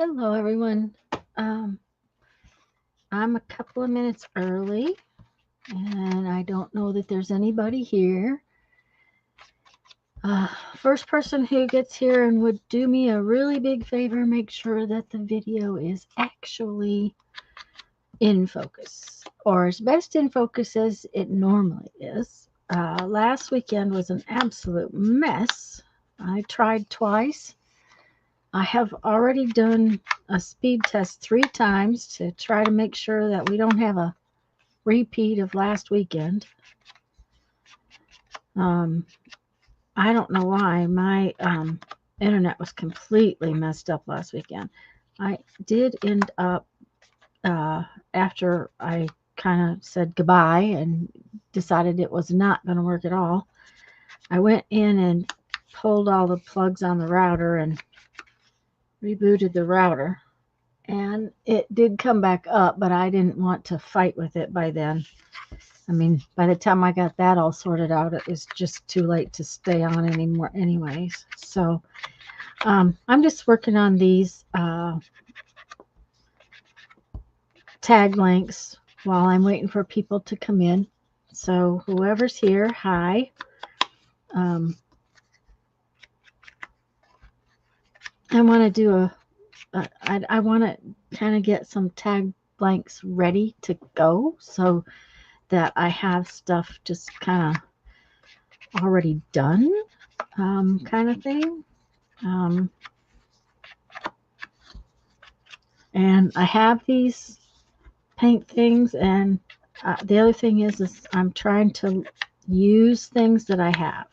Hello, everyone. Um, I'm a couple of minutes early, and I don't know that there's anybody here. First person who gets here and would do me a really big favor, make sure that the video is actually in focus, or as best in focus as it normally is. Last weekend was an absolute mess. I tried twice. I have already done a speed test 3 times to try to make sure that we don't have a repeat of last weekend. Um, I don't know why my internet was completely messed up last weekend. I did end up, after I kind of said goodbye and decided it was not going to work at all, I went in and pulled all the plugs on the router and rebooted the router. And it did come back up, but I didn't want to fight with it by then. I mean, by the time I got that all sorted out, it was just too late to stay on anymore anyways. So I'm just working on these tag links while I'm waiting for people to come in. So whoever's here, hi. I want to do I want to kind of get some tag blanks ready to go so that I have stuff just kind of already done, kind of thing. Um, and I have these paint things, and the other thing is I'm trying to use things that I have.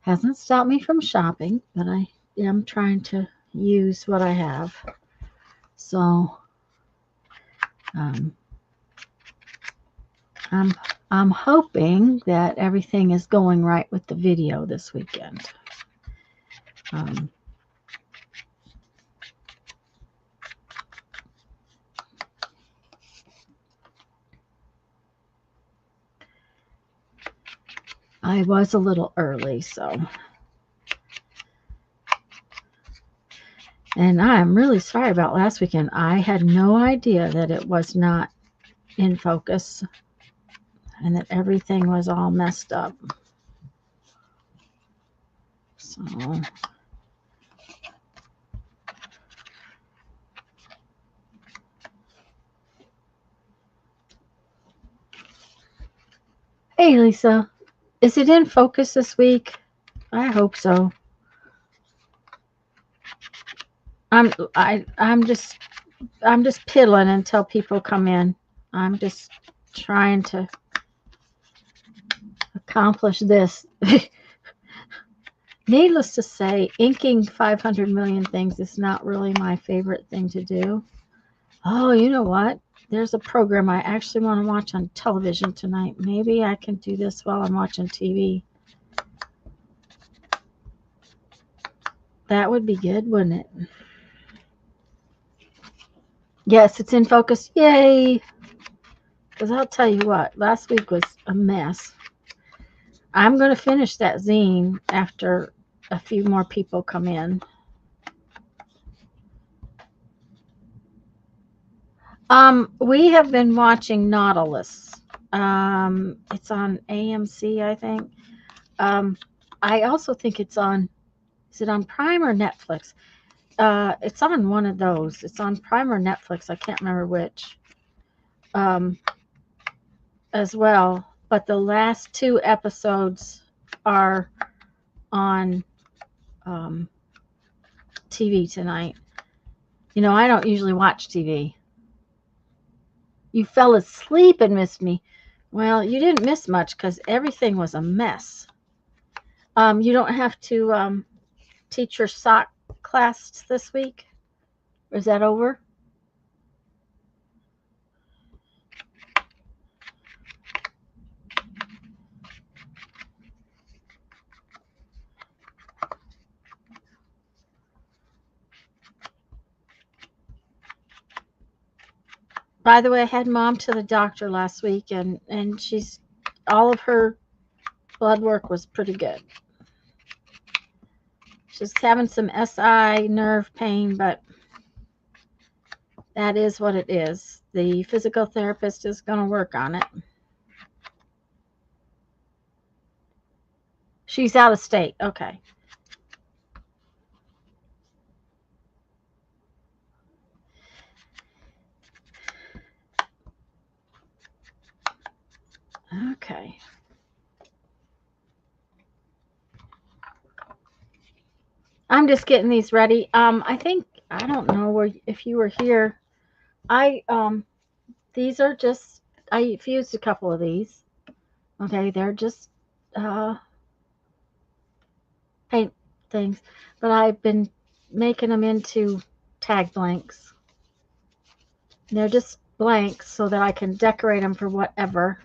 Hasn't stopped me from shopping, but I am trying to use what I have. So um, I'm hoping that everything is going right with the video this weekend. Um, I was a little early, so. And I'm really sorry about last weekend. I had no idea that it was not in focus and that everything was all messed up. So. Hey, Lisa. Is it in focus this week? I hope so. I'm just piddling until people come in. I'm just trying to accomplish this. Needless to say, inking 500 million things is not really my favorite thing to do. Oh, you know what? There's a program I actually want to watch on television tonight. Maybe I can do this while I'm watching TV. That would be good, wouldn't it? Yes, it's in focus. Yay! Because I'll tell you what, last week was a mess. I'm going to finish that zine after a few more people come in. We have been watching Nautilus. It's on AMC, I think. I also think it's on, is it on Prime or Netflix? It's on one of those. It's on Prime or Netflix. I can't remember which. As well. But the last 2 episodes are on TV tonight. You know, I don't usually watch TV. You fell asleep and missed me. Well, you didn't miss much because everything was a mess. You don't have to teach your sock class this week? Or is that over? By the way, I had Mom to the doctor last week, and she's, all of her blood work was pretty good. She's having some SI nerve pain, but that is what it is. The physical therapist is going to work on it. She's out of state. Okay. Okay. I'm just getting these ready. I think, I don't know where, if you were here. These are just, I fused a couple of these. Okay, they're just paint things, but I've been making them into tag blanks. They're just blanks so that I can decorate them for whatever.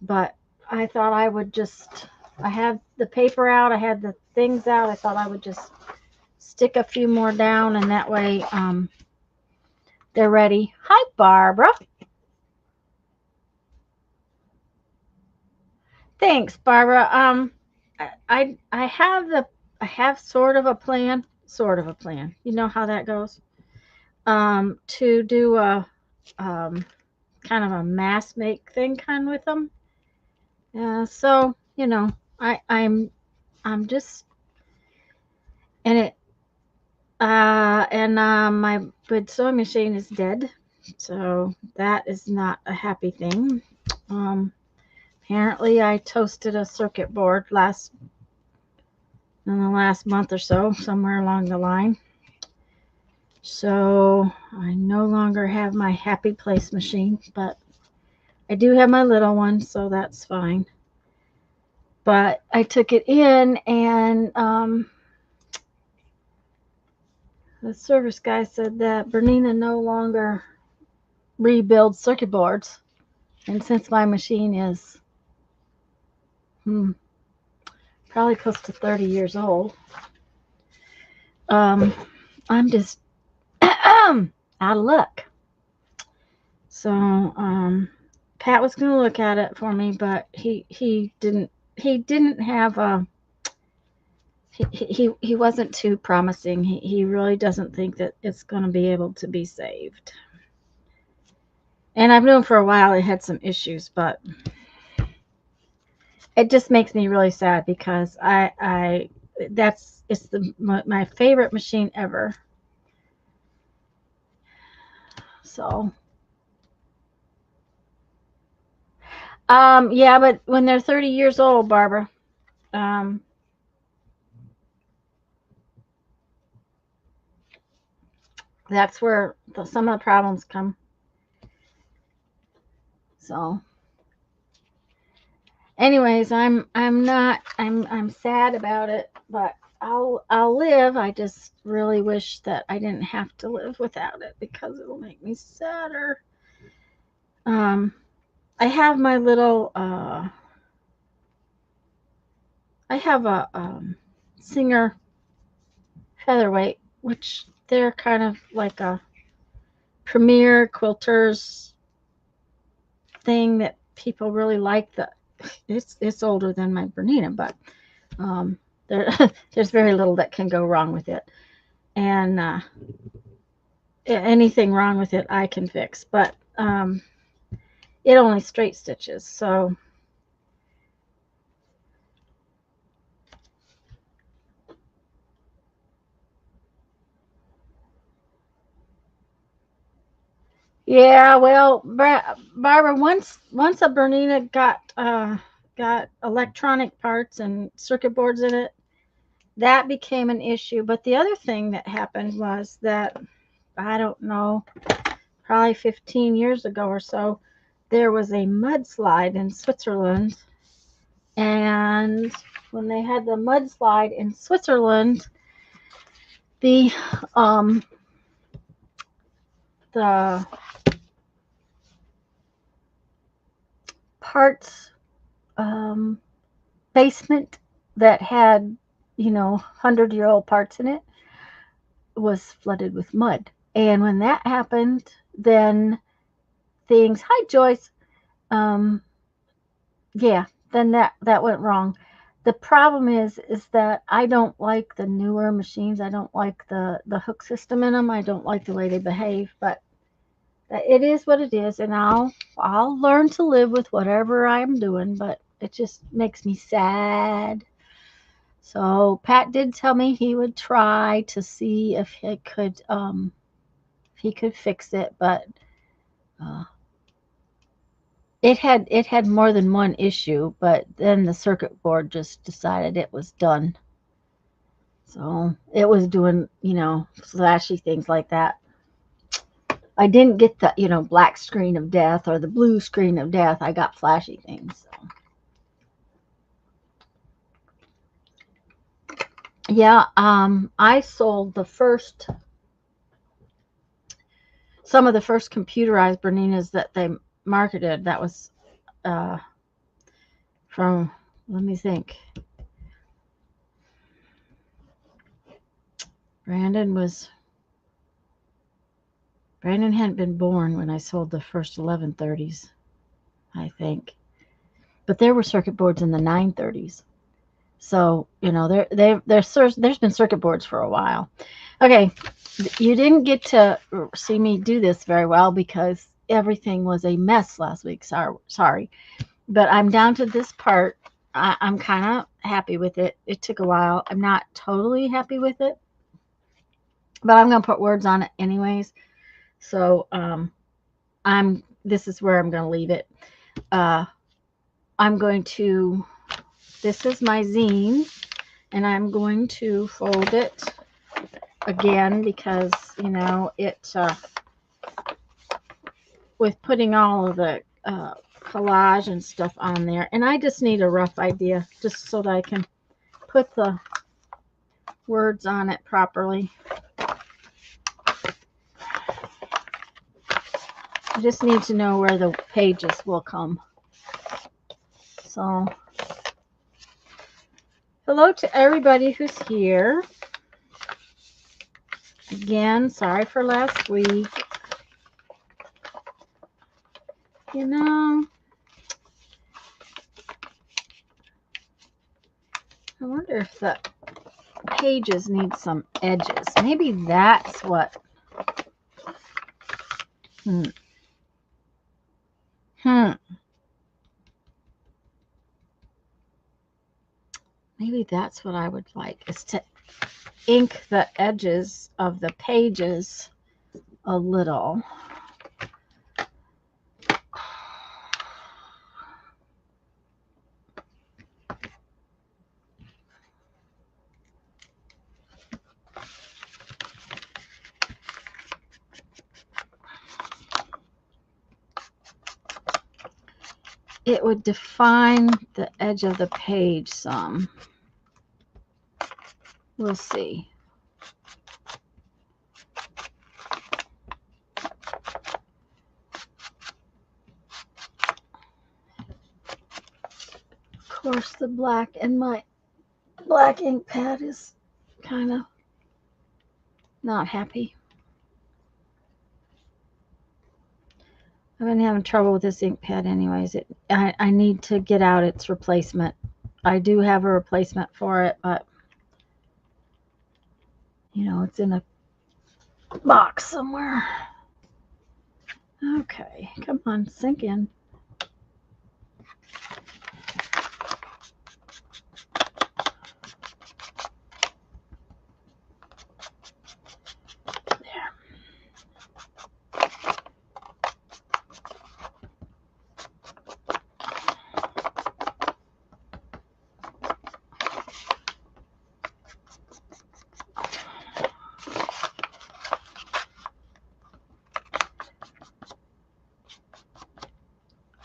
But I thought I would just, I have the paper out, I had the things out. I thought I would just stick a few more down, and that way they're ready. Hi, Barbara. Thanks, Barbara. I have sort of a plan. You know how that goes. To do a kind of a mass make thing kind with them. So you know, I'm just and it and my wood sewing machine is dead, so that is not a happy thing. Apparently I toasted a circuit board in the last month or so, somewhere along the line. So I no longer have my happy place machine, but I do have my little one, so that's fine. But I took it in, and the service guy said that Bernina no longer rebuilds circuit boards. And since my machine is probably close to 30 years old, I'm just out of luck. So Pat was going to look at it for me, but he didn't have a he wasn't too promising. He really doesn't think that it's going to be able to be saved. And I've known for a while it had some issues, but it just makes me really sad because it's my favorite machine ever. So yeah, but when they're 30 years old, Barbara, that's where some of the problems come. So anyways, I'm sad about it, but I'll live. I just really wish that I didn't have to live without it because it'll make me sadder. I have my little I have a Singer featherweight, which they're kind of like a premier quilters thing that people really like. It's older than my Bernina, but there's very little that can go wrong with it, and anything wrong with it I can fix, but it only straight stitches. So yeah, well, Barbara, once a Bernina got electronic parts and circuit boards in it, that became an issue. But the other thing that happened was that, I don't know, probably 15 years ago or so, there was a mudslide in Switzerland. And when they had the mudslide in Switzerland, the parts basement that had 100-year-old parts in it was flooded with mud. And when that happened, then hi Joyce, yeah, then that went wrong. The problem is that I don't like the newer machines. I don't like the hook system in them. I don't like the way they behave, but it is what it is, and I'll learn to live with whatever I'm doing, but it just makes me sad. So Pat did tell me he would try to see if he could fix it, but uh, it had more than one issue, but then the circuit board just decided it was done. So it was doing, flashy things like that. I didn't get the, black screen of death or the blue screen of death. I got flashy things. So. Yeah, I sold some of the first computerized Berninas that they marketed. That was uh, from, let me think. Brandon hadn't been born when I sold the first 1130s, I think. But there were circuit boards in the 930s. So, there's been circuit boards for a while. Okay, you didn't get to see me do this very well because everything was a mess last week. Sorry. But I'm down to this part. I'm kind of happy with it. It took a while. I'm not totally happy with it, but I'm going to put words on it anyways. So, this is where I'm going to leave it. I'm going to, this is my zine, and I'm going to fold it again because, it, with putting all of the collage and stuff on there, and I just need a rough idea just so that I can put the words on it properly. I just need to know where the pages will come. So, hello to everybody who's here. Again, sorry for last week. I wonder if the pages need some edges. Maybe that's what. Maybe that's what I would like, is to ink the edges of the pages a little. It would define the edge of the page some. We'll see. Of course, the black and my black ink pad is kind of not happy. I've been having trouble with this ink pad anyways. I need to get out its replacement. I do have a replacement for it, but it's in a box somewhere. Okay, come on, sink in.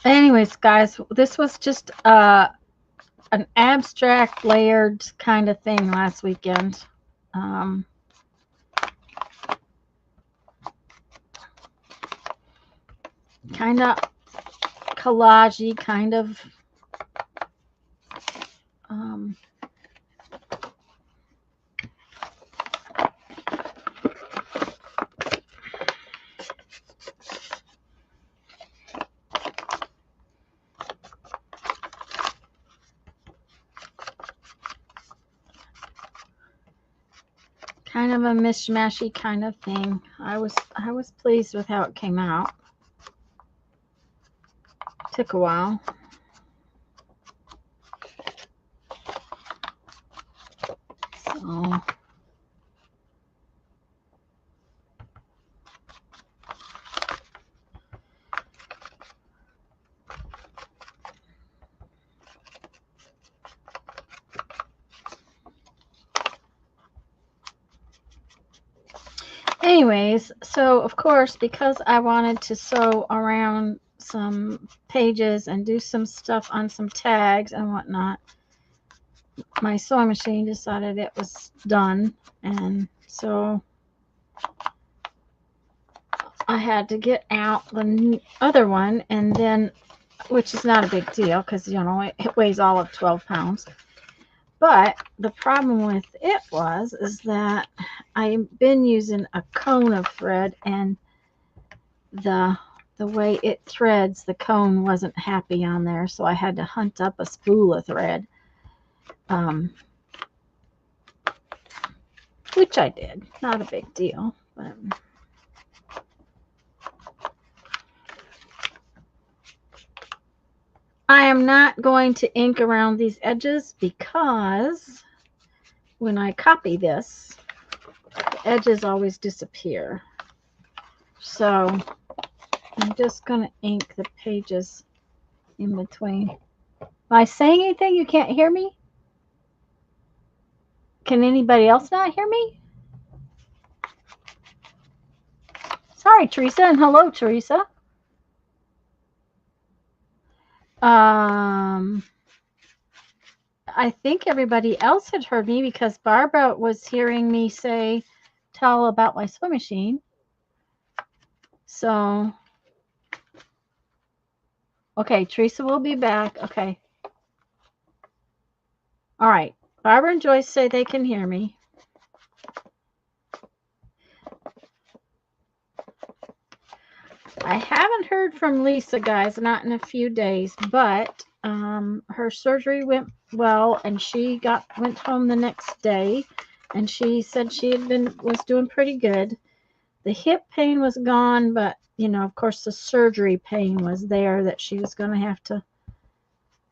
Anyways, guys, this was just an abstract layered kind of thing last weekend. Kind of collagey, kind of kind of a mishmashy kind of thing. I was pleased with how it came out. Took a while. So anyways, so of course, because I wanted to sew around some pages and do some stuff on some tags and whatnot, my sewing machine decided it was done, and so I had to get out the other one, and then, which is not a big deal because, you know, it weighs all of 12 pounds. But the problem with it is that I've been using a cone of thread, and the way it threads, the cone wasn't happy on there, so I had to hunt up a spool of thread, which I did. Not a big deal, but I am not going to ink around these edges because when I copy this, the edges always disappear. So I'm just going to ink the pages in between. Am I saying anything? You can't hear me? Can anybody else not hear me? Sorry, Teresa, and hello, Teresa. I think everybody else had heard me because Barbara was hearing me tell about my sewing machine. So, okay, Teresa will be back. Okay. All right. Barbara and Joyce say they can hear me. I haven't heard from Lisa, guys, not in a few days, but her surgery went well, and she went home the next day, and she said she was doing pretty good. The hip pain was gone, but you know, of course, the surgery pain was there that she was going to have to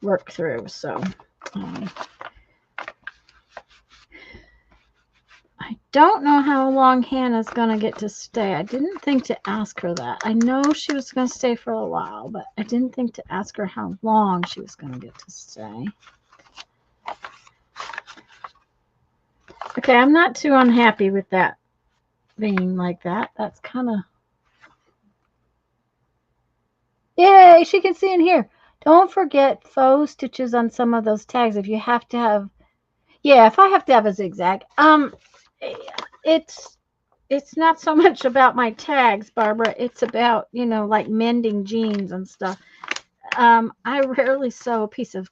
work through. So I don't know how long Hannah's going to get to stay. I didn't think to ask her that. I know she was going to stay for a while, but I didn't think to ask her how long she was going to get to stay. Okay, I'm not too unhappy with that being like that. That's kind of... Yay, she can see in here. Don't forget faux stitches on some of those tags if you have to have... Yeah, if I have to have a zigzag. It's not so much about my tags, Barbara. It's about, you know, like mending jeans and stuff. I rarely sew a piece of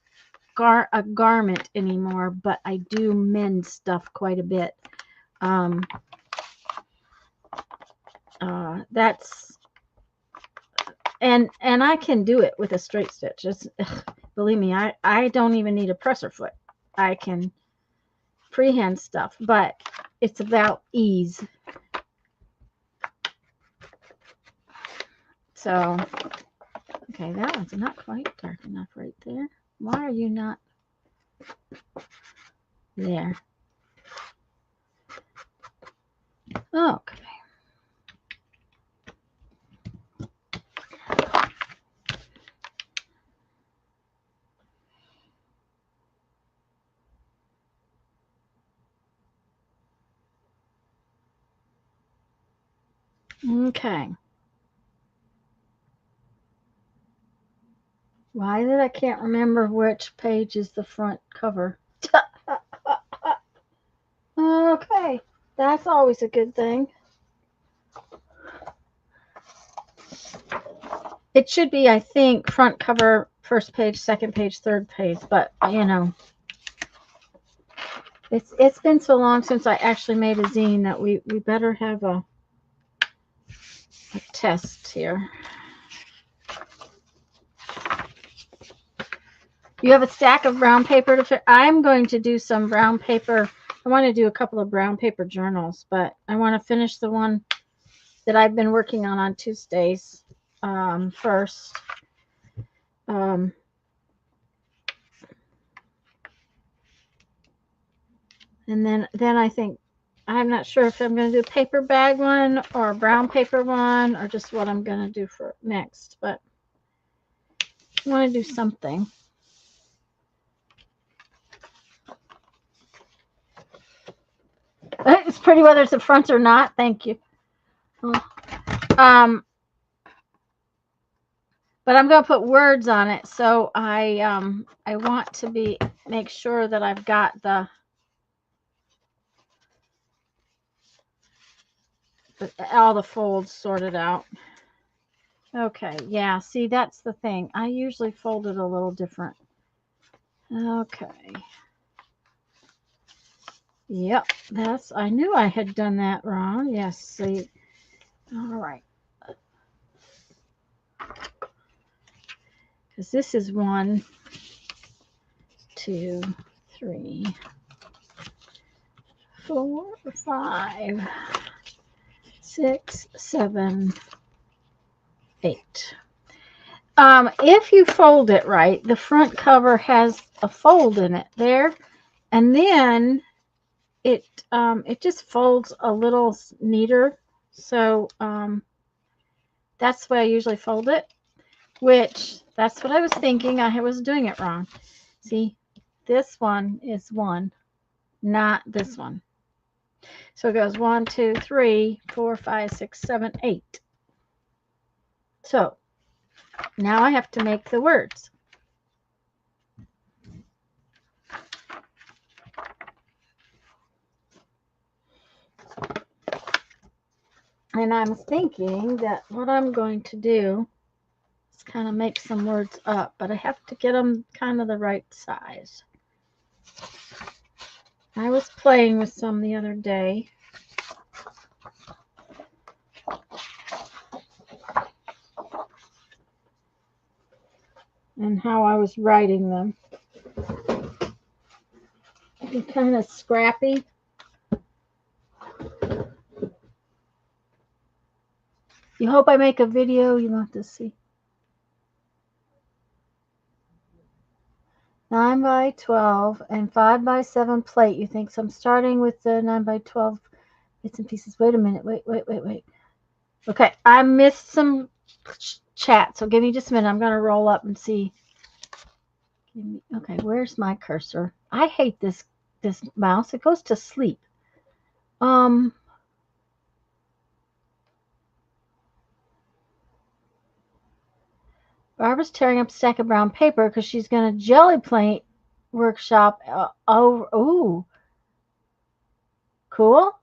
a garment anymore, but I do mend stuff quite a bit. That's and I can do it with a straight stitch. Believe me, I don't even need a presser foot. I can freehand stuff, but it's about ease. So, okay, that one's not quite dark enough right there. Why are you not there? Okay. Okay. Why did I can't remember which page is the front cover? Okay, that's always a good thing. It should be, I think, front cover, first page, second page, third page, but you know, it's been so long since I actually made a zine that we better have a test here. You have a stack of brown paper to fit. I'm going to do some brown paper I want to do a couple of brown paper journals, but I want to finish the one that I've been working on Tuesdays first. And then I think, I'm not sure if I'm going to do a paper bag one or a brown paper one or just what I'm going to do for next, but I want to do something. It's pretty whether it's the front or not. Thank you. But I'm going to put words on it, so I want to make sure that I've got all the folds sorted out. Okay, yeah, see, that's the thing. I usually fold it a little different. Okay. Yep, I knew I had done that wrong. Yes, see. All right. Because this is 1, 2, 3, 4, 5, 6, 7, 8. If you fold it right, the front cover has a fold in it there, and then it just folds a little neater. So that's the way I usually fold it, which that's what I was thinking. I was doing it wrong. See, this one is 1, not this one. So it goes 1, 2, 3, 4, 5, 6, 7, 8. So now I have to make the words. And I'm thinking that what I'm going to do is kind of make some words up, but I have to get them kind of the right size. I was playing with some the other day. And how I was writing them. They're kind of scrappy. You hope I make a video you want to see. 9 by 12 and 5 by 7 plate. You think so? I'm starting with the 9 by 12 bits and pieces. Wait a minute. Wait. Okay, I missed some chat, so give me just a minute. I'm going to roll up and see. Okay, where's my cursor? I hate this mouse. It goes to sleep. Barbara's tearing up a stack of brown paper because she's going to jelly plate workshop. Ooh, cool.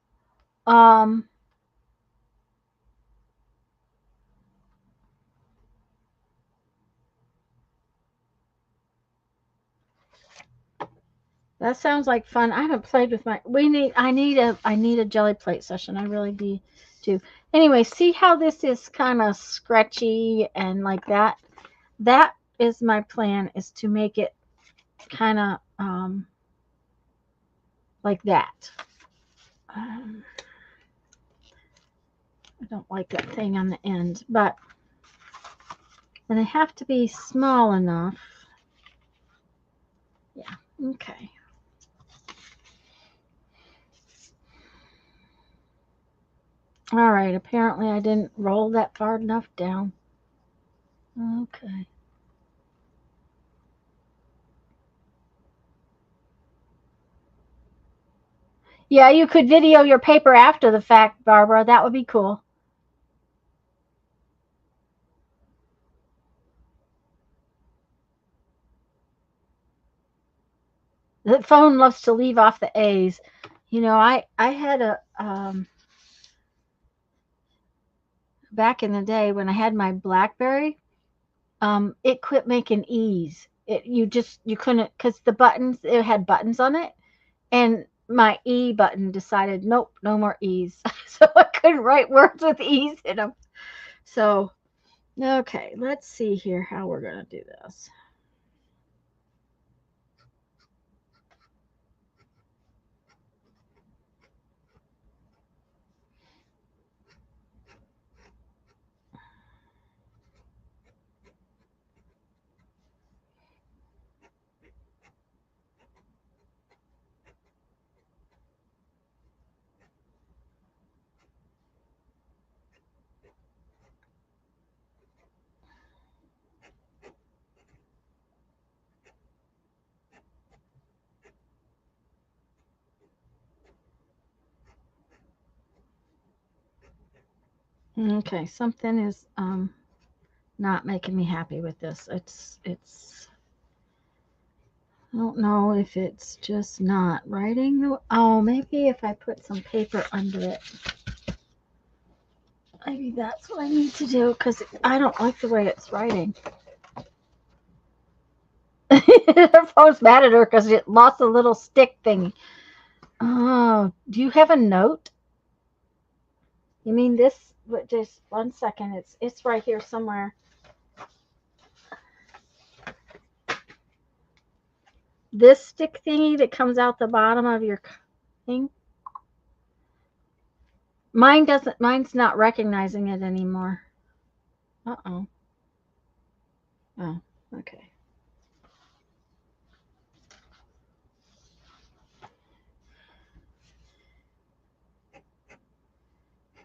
That sounds like fun. I haven't played with my. I need a jelly plate session. I really do. Anyway, see how this is kind of scratchy and like that. That is my plan, is to make it kind of like that. I don't like that thing on the end, but then they have to be small enough. Yeah. Okay. All right, apparently I didn't roll that far enough down. Okay. Yeah, you could video your paper after the fact, Barbara. That would be cool. The phone loves to leave off the A's. You know, I had a back in the day when I had my BlackBerry, it quit making E's. You couldn't, because the buttons, it had buttons on it, and my E button decided nope, no more E's. So I couldn't write words with E's in them. So okay, let's see here how we're gonna do this. Okay, something is not making me happy with this. I don't know if it's just not writing the, oh, maybe if I put some paper under it. Maybe that's what I need to do because I don't like the way it's writing. Her phone's mad at her because it lost a little stick thingy. Oh, do you have a note? You mean this? Just 1 second. It's right here somewhere. This stick thingy that comes out the bottom of your thing. Mine doesn't. Mine's not recognizing it anymore. Uh-oh. Oh, okay.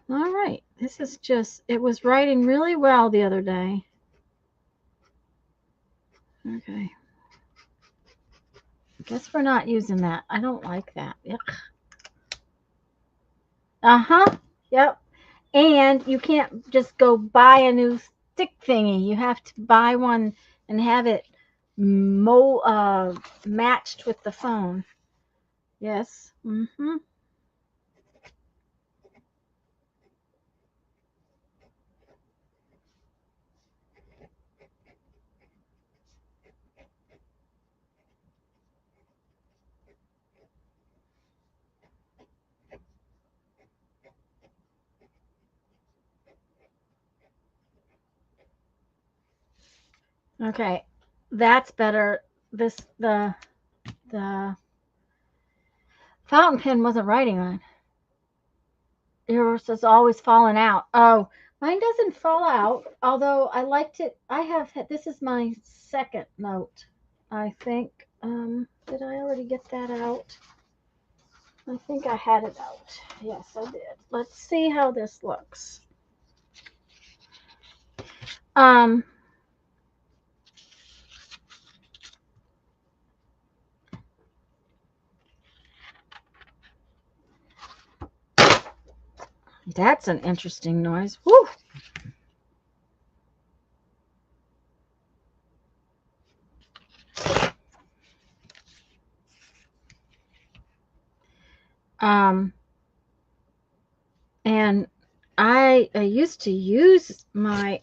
All right. This is just, it was writing really well the other day. Okay. Guess we're not using that. I don't like that. Yuck. Uh-huh. Yep. And you can't just go buy a new stick thingy. You have to buy one and have it matched with the phone. Yes. Mm-hmm. Okay. That's better. The fountain pen wasn't writing on. Yours is always falling out. Oh, mine doesn't fall out. Although I liked it. This is my second note. I think. Did I already get that out? I think I had it out. Yes, I did. Let's see how this looks. Um, that's an interesting noise. Woo! Um, and I used to use my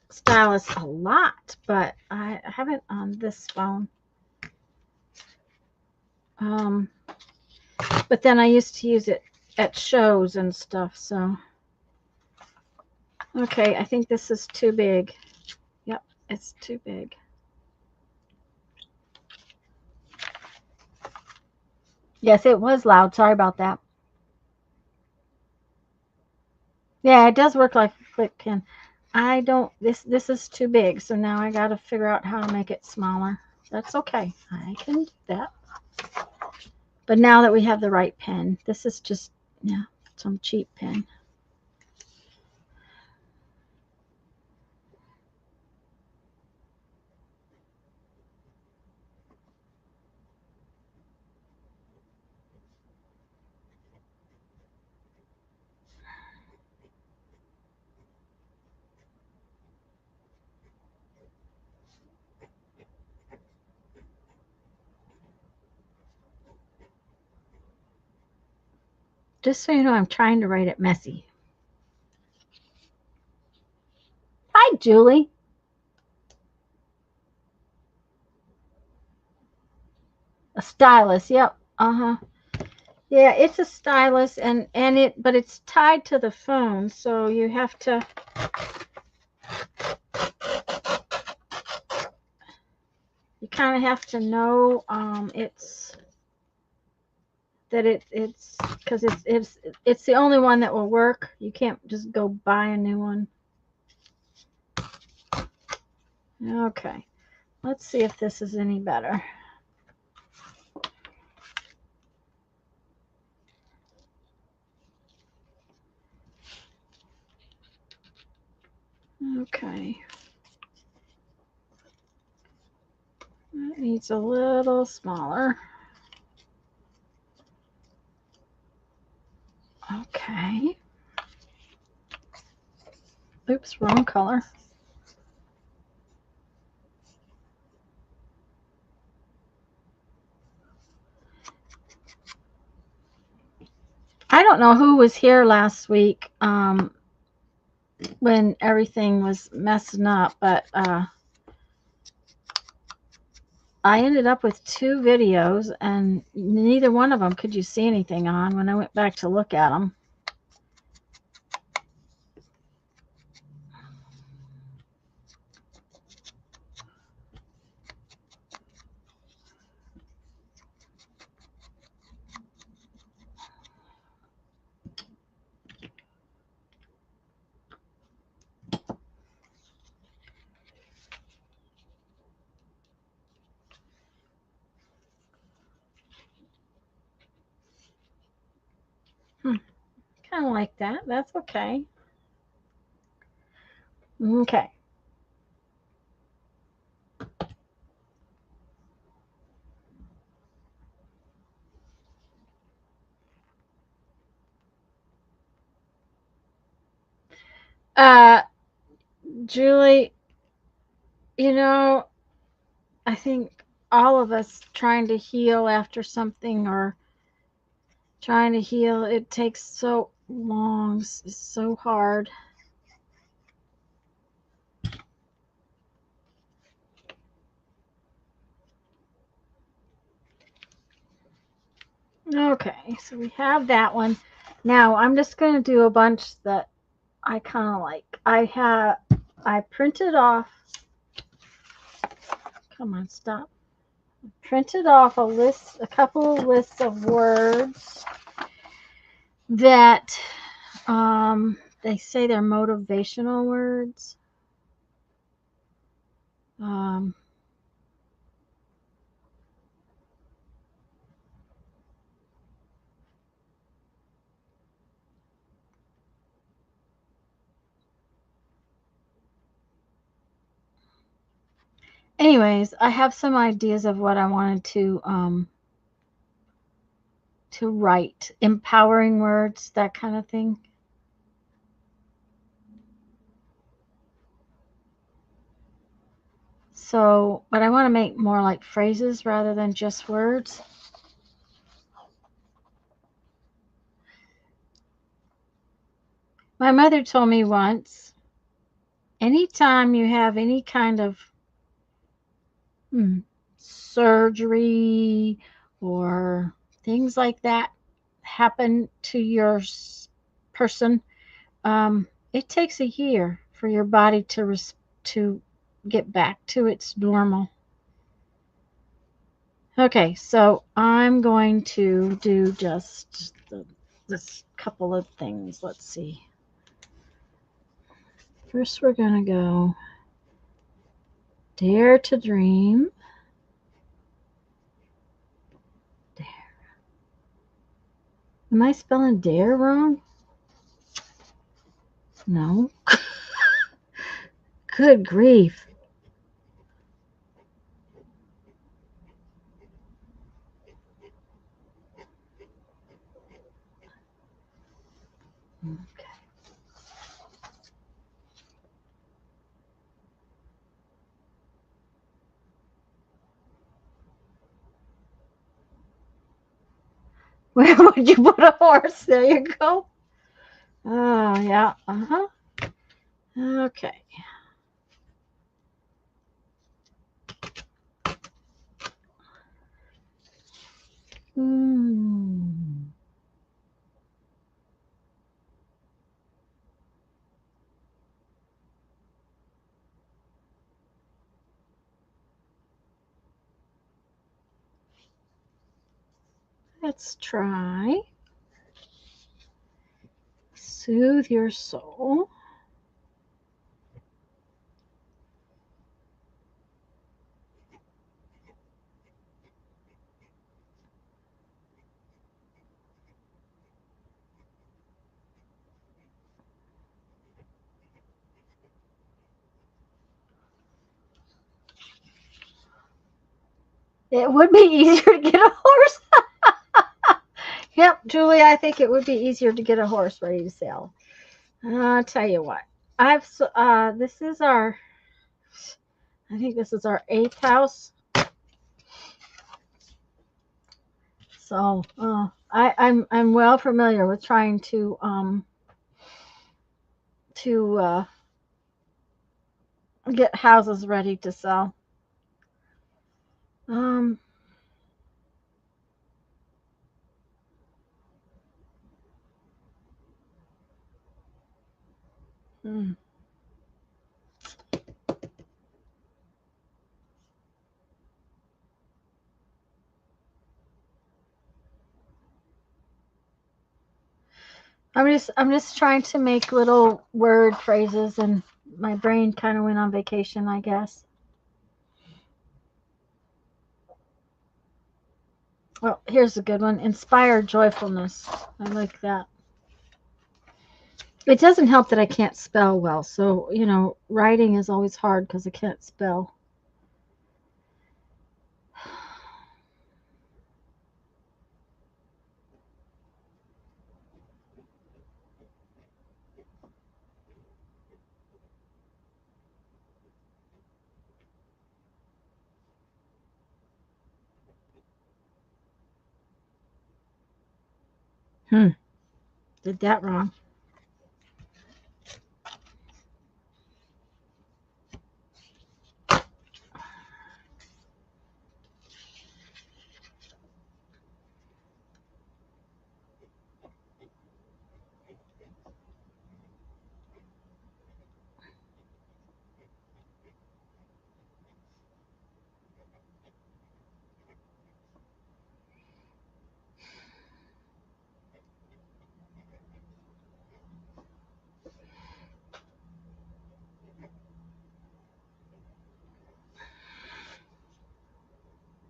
stylus a lot, but I haven't on this phone. Um, but then I used to use it at shows and stuff. So, okay, I think this is too big. Yep, it's too big. Yes, it was loud. Sorry about that. Yeah, it does work like a click pen. I don't, this is too big, so now I got to figure out how to make it smaller. That's okay. I can do that. But now that we have the right pen, this is just, yeah, some cheap pen. Just so you know, I'm trying to write it messy. Hi, Julie. A stylus. Yep. Uh-huh. Yeah, it's a stylus but it's tied to the phone, so you have to kind of have to know it's because it's the only one that will work. You can't just go buy a new one. Okay, let's see if this is any better. Okay, that needs a little smaller. Okay. Oops, wrong color. I don't know who was here last week when everything was messing up, but I ended up with 2 videos, and neither one of them could you see anything on when I went back to look at them. Kind of like that. That's okay. Okay. Julie, you know, I think all of us trying to heal after something or trying to heal, it takes so long, it's so hard. Okay, so we have that one. Now I'm just going to do a bunch that I kind of like. I printed off, come on, stop. Printed off a couple of lists of words that they say they're motivational words. Um, anyways, I have some ideas of what I wanted to write, empowering words, that kind of thing. So, but I want to make more like phrases rather than just words. My mother told me once, anytime you have any kind of surgery or things like that happen to your person, it takes a year for your body to get back to its normal. Okay, so I'm going to do just this couple of things. Let's see. First, we're going to go dare to dream. Dare. Am I spelling dare wrong? No. Good grief. Okay. Where would you put a horse? There you go. Oh, yeah. Uh-huh. Okay. Let's try soothe your soul. It would be easier to get a horse. Yep, Julie, I think it would be easier to get a horse ready to sell. I'll tell you what. this is our, I think this is our 8th house. So I'm well familiar with trying to get houses ready to sell. Um, hmm. I'm just trying to make little word phrases, and my brain kind of went on vacation, I guess. Well, here's a good one. Inspire joyfulness. I like that. It doesn't help that I can't spell well. So, writing is always hard because I can't spell. Hmm. Did that wrong.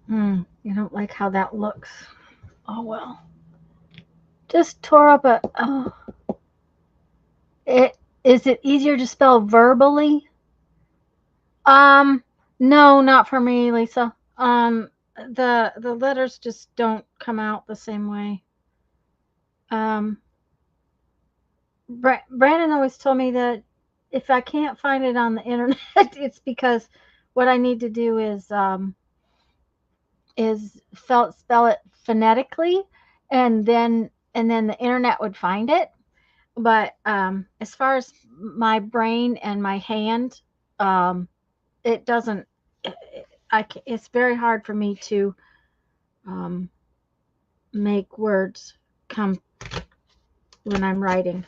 Hmm. You don't like how that looks. Oh, well. Just tore up a. Oh. Is it easier to spell verbally? Um, no, not for me, Lisa. The letters just don't come out the same way. Um, Brandon always told me that if I can't find it on the internet, it's because what I need to do is spell it phonetically, and then the internet would find it. But as far as my brain and my hand, um, it doesn't. It's very hard for me to um, make words come when I'm writing.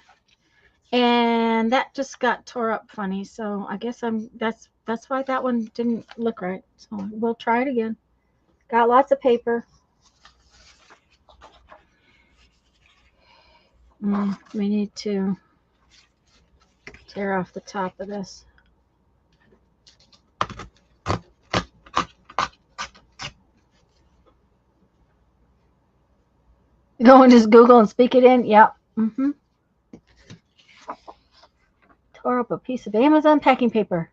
And that just got tore up funny. So I guess that's why that one didn't look right. So we'll try it again. Got lots of paper. We need to tear off the top of this. Go and just Google and speak it in. Yep. Tore up a piece of Amazon packing paper.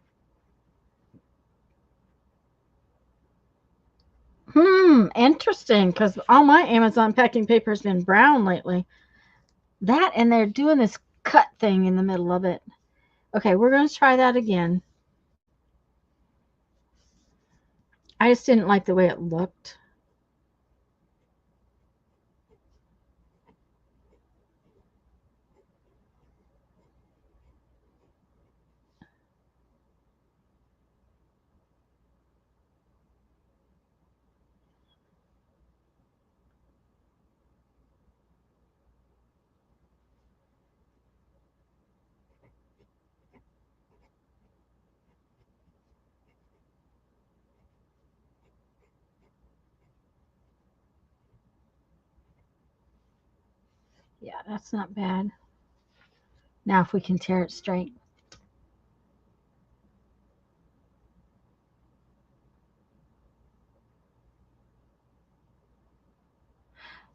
Interesting, because all my Amazon packing paper has been brown lately. That, and they're doing this cut thing in the middle of it. Okay, we're going to try that again. I just didn't like the way it looked. Yeah, that's not bad. Now if we can tear it straight.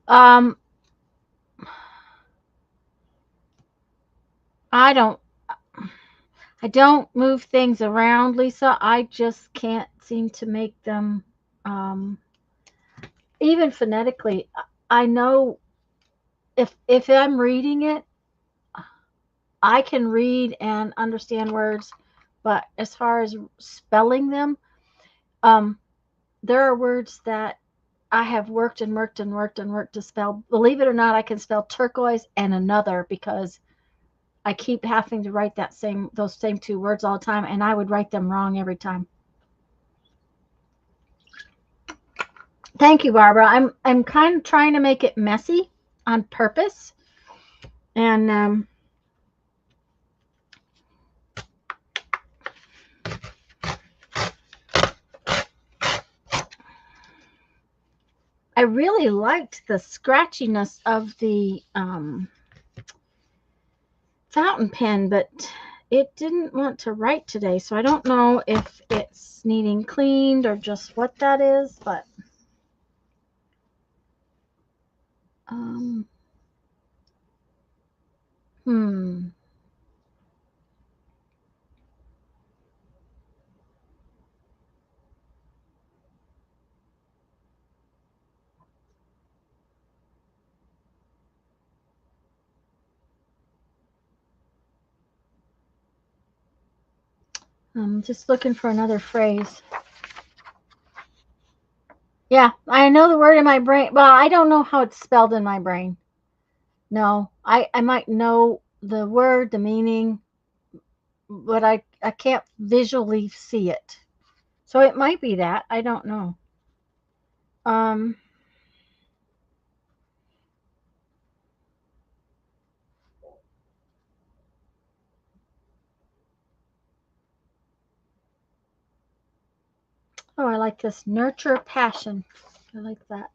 Um, I don't I don't move things around, Lisa. I just can't seem to make them um even phonetically. I know if I'm reading it, I can read and understand words, but as far as spelling them, um, there are words that I have worked and worked and worked and worked to spell. Believe it or not, I can spell turquoise and another because I keep having to write those same two words all the time, and I would write them wrong every time. Thank you, Barbara. I'm kind of trying to make it messy on purpose, and I really liked the scratchiness of the fountain pen, but it didn't want to write today, so I don't know if it's needing cleaned or just what that is, but um, hmm. I'm just looking for another phrase. Yeah, I know the word in my brain. Well, I don't know how it's spelled in my brain. No, I might know the word, the meaning, but I can't visually see it. So it might be that. I don't know. Um, oh, I like this. Nurture passion. I like that.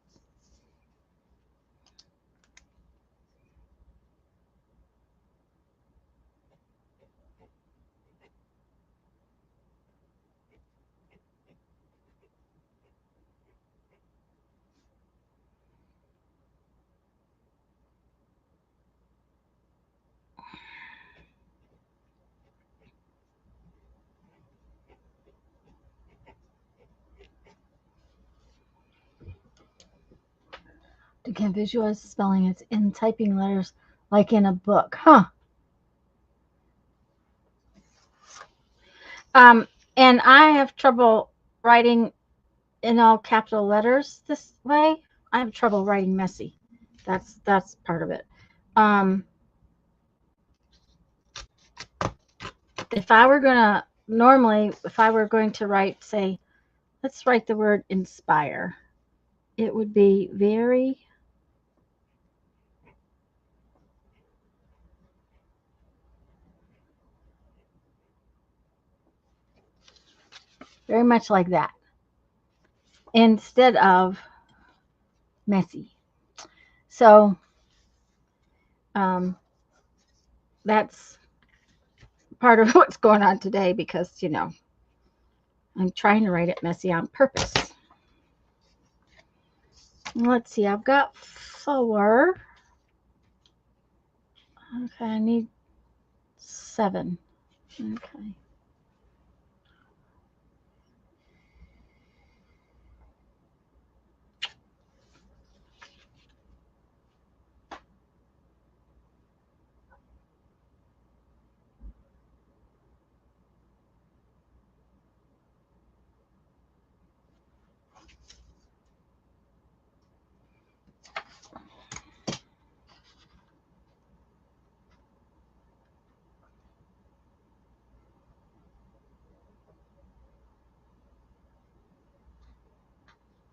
You can visualize the spelling. It's in typing letters like in a book. Huh. Um, and I have trouble writing in all capital letters this way. I have trouble writing messy. That's part of it. Um, if I were gonna normally, if I were going to write, say, let's write the word inspire, it would be very much like that instead of messy. So um, that's part of what's going on today because I'm trying to write it messy on purpose. Let's see, I've got 4. Okay, I need 7. Okay.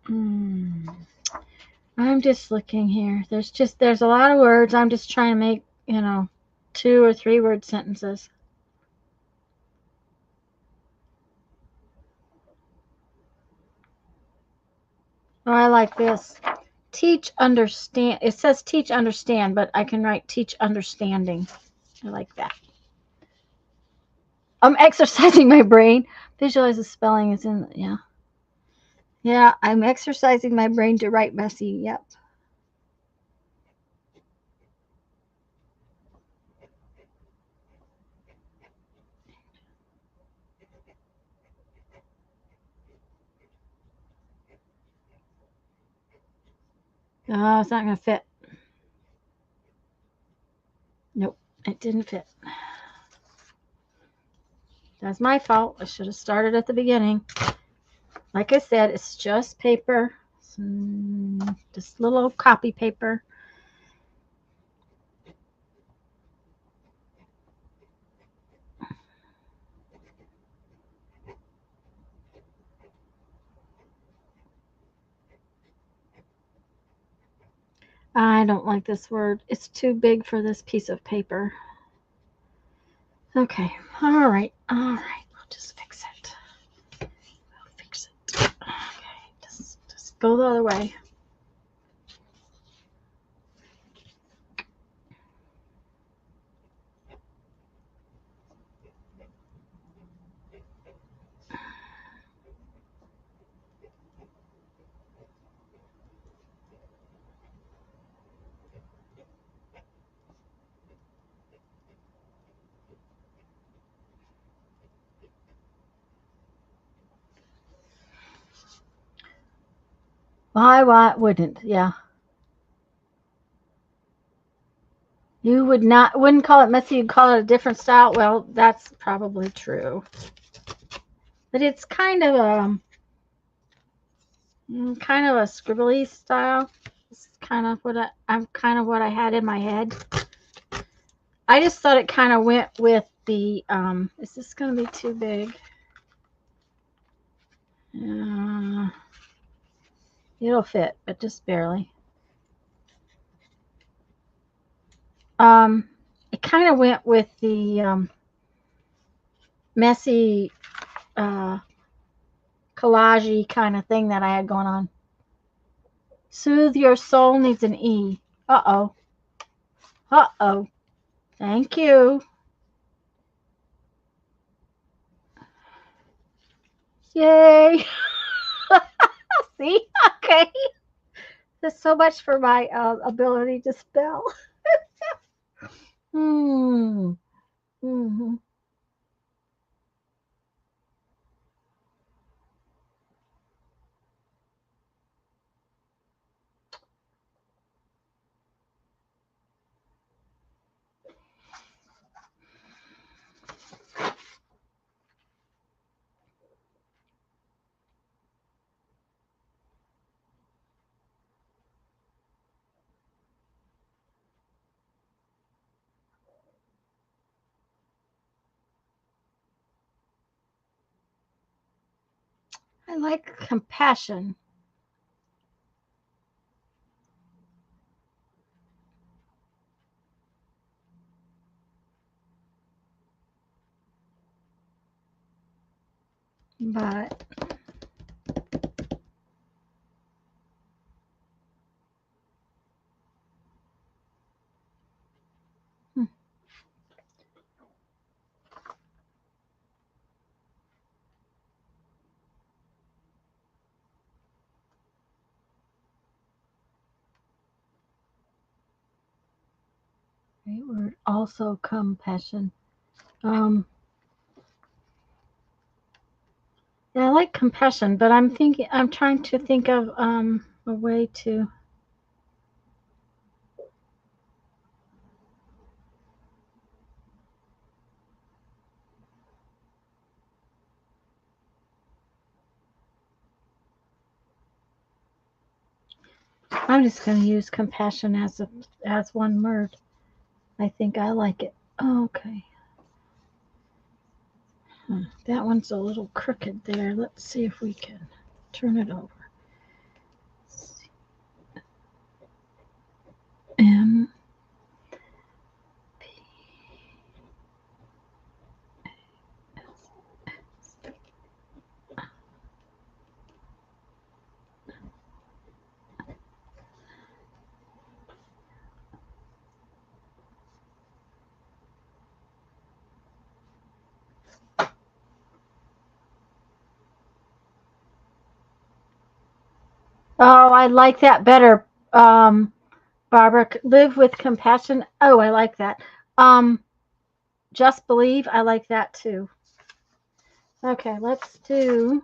Hmm. I'm just looking here. There's a lot of words. I'm just trying to make, 2 or 3 word sentences. Oh, I like this. Teach, understand. It says teach, understand, but I can write teach, understanding. I like that. I'm exercising my brain. Visualize the spelling is in, yeah. Yeah, I'm exercising my brain to write messy. Yep. Oh, it's not going to fit. Nope, it didn't fit. That's my fault. I should have started at the beginning. Like I said, it's just paper. Just little copy paper. I don't like this word. It's too big for this piece of paper. Okay. All right. We'll just fix it. Okay. Just go the other way. Why wouldn't? Yeah. You wouldn't call it messy, you'd call it a different style. Well, that's probably true. But it's kind of a scribbly style. It's kind of what I had in my head. I just thought it kind of went with the is this going to be too big? It'll fit, but just barely. It kind of went with the messy collage-y kind of thing that I had going on. Soothe your soul needs an E. Uh-oh. Uh-oh. Thank you. Yay. See? Okay. There's so much for my ability to spell. Mm-hmm. I like compassion. But great word. Also compassion. Yeah, I like compassion, but I'm trying to think of a way to. I'm just going to use compassion as one word. I think I like it. Okay. That one's a little crooked there. Let's see if we can turn it over. M P Oh, I like that better. Barbara, live with compassion. Oh, I like that. Just believe. I like that too. Okay, let's do.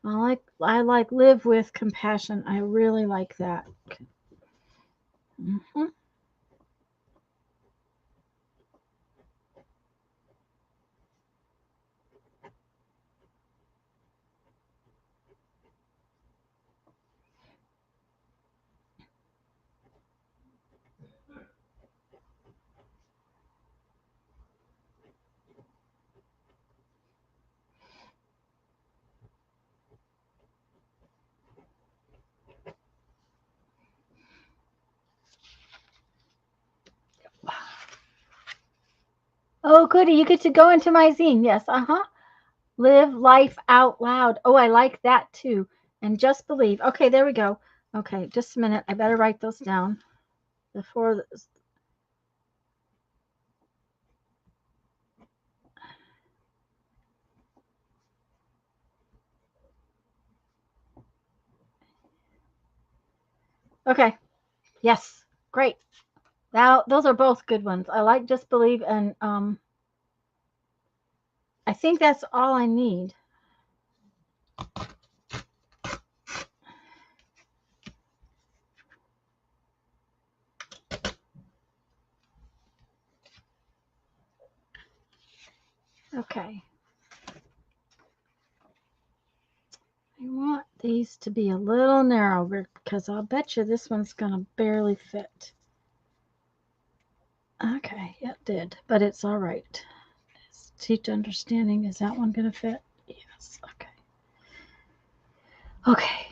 I like live with compassion. I really like that. Mm-hmm. Oh, goody. You get to go into my zine. Yes. Uh-huh. Live life out loud. Oh, I like that too. And just believe. Okay, there we go. Okay, just a minute. I better write those down before this. Okay. Yes. Great. Now, those are both good ones. I like just believe, and I think that's all I need. Okay. I want these to be a little narrower because I'll bet you this one's going to barely fit. Okay, it did, but it's all right. Teach understanding. Is that one going to fit? Yes. Okay. Okay.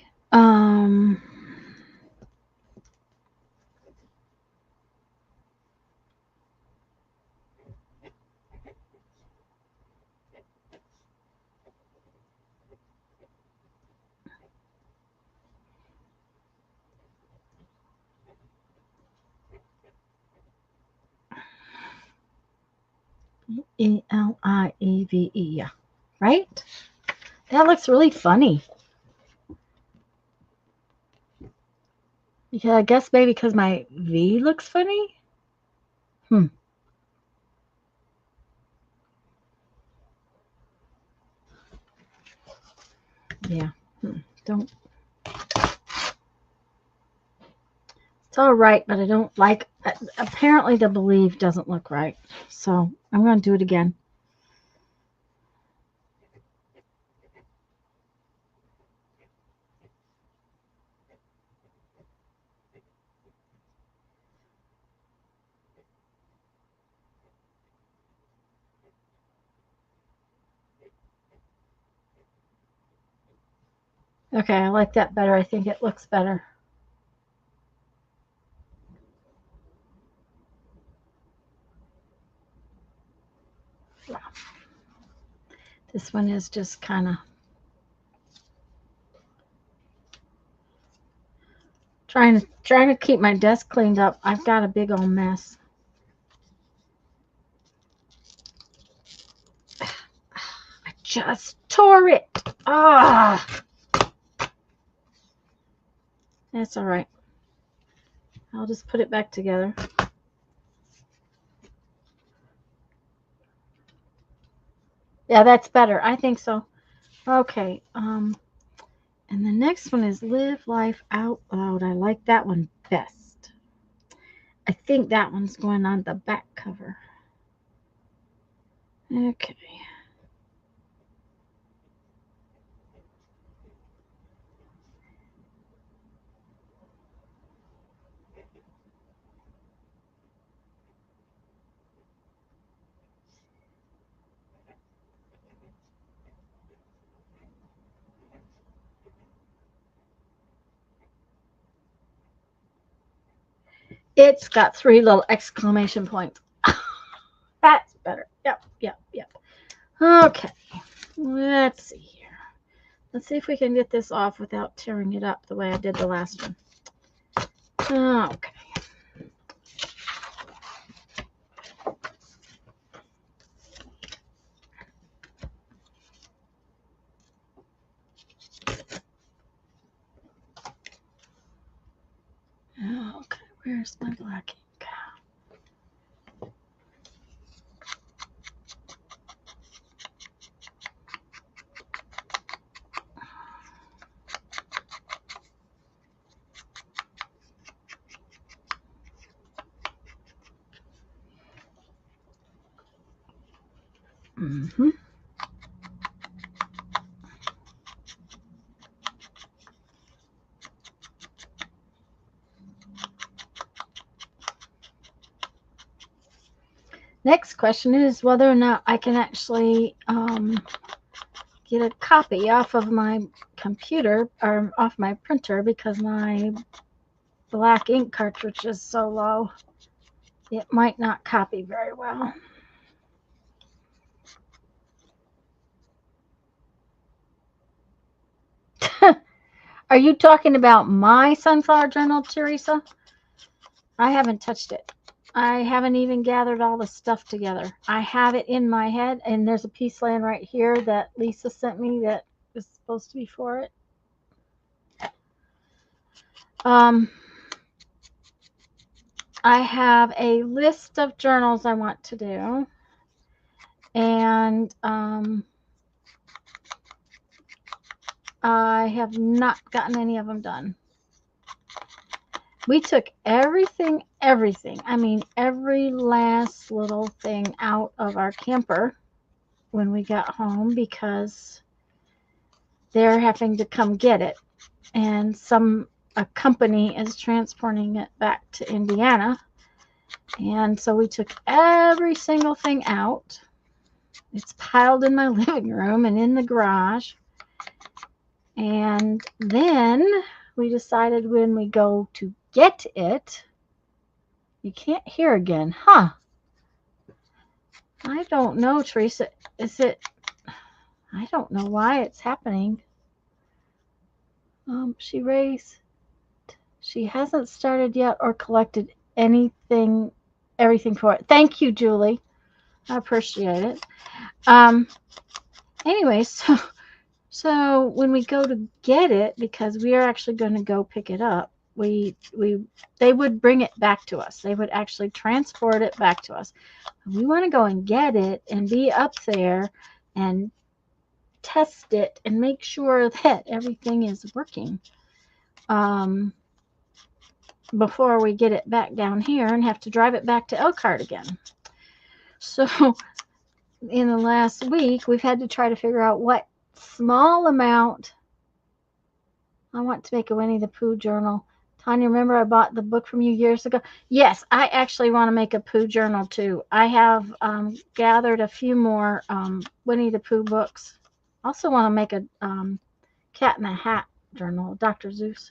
Elieve. Right? That looks really funny. Yeah, I guess maybe because my V looks funny. Hmm. Yeah. Don't. It's all right, but I don't like. Apparently, the believe doesn't look right. So I'm going to do it again. Okay, I like that better. I think it looks better. This one is just kind of trying to keep my desk cleaned up. I've got a big old mess. I just tore it. Ah, that's all right. I'll just put it back together. Yeah, that's better. I think so. Okay. And the next one is live life out loud. I like that one best. I think that one's going on the back cover. Okay. It's got 3 little exclamation points. That's better. Yep, yep, yep. Okay. Let's see here. Let's see if we can get this off without tearing it up the way I did the last one. Okay. Okay, where's my black ink? Mm-hmm. Next question is whether or not I can actually get a copy off of my computer or off my printer because my black ink cartridge is so low. It might not copy very well. Are you talking about my sunflower journal, Teresa? I haven't touched it. I haven't even gathered all the stuff together. I have it in my head, and there's a piece laying right here that Lisa sent me that is supposed to be for it. I have a list of journals I want to do, and I have not gotten any of them done. We took everything, I mean, every last little thing out of our camper when we got home because they're having to come get it. And a company is transporting it back to Indiana. And so we took every single thing out. It's piled in my living room and in the garage. And then we decided when we go to get it, you can't hear again, huh? I don't know, Teresa. I don't know why it's happening. She hasn't started yet or collected everything for it. Thank you, Julie. I appreciate it. Anyway, so when we go to get it, because we are actually going to go pick it up, they would bring it back to us. They would actually transport it back to us. We want to go and get it and be up there and test it and make sure that everything is working before we get it back down here and have to drive it back to Elkhart again. So in the last week, we've had to try to figure out what small amount. I want to make a Winnie the Pooh journal. Tanya, remember I bought the book from you years ago? Yes, I actually want to make a Pooh journal too. I have gathered a few more Winnie the Pooh books. Also want to make a Cat in the Hat journal, Dr. Seuss.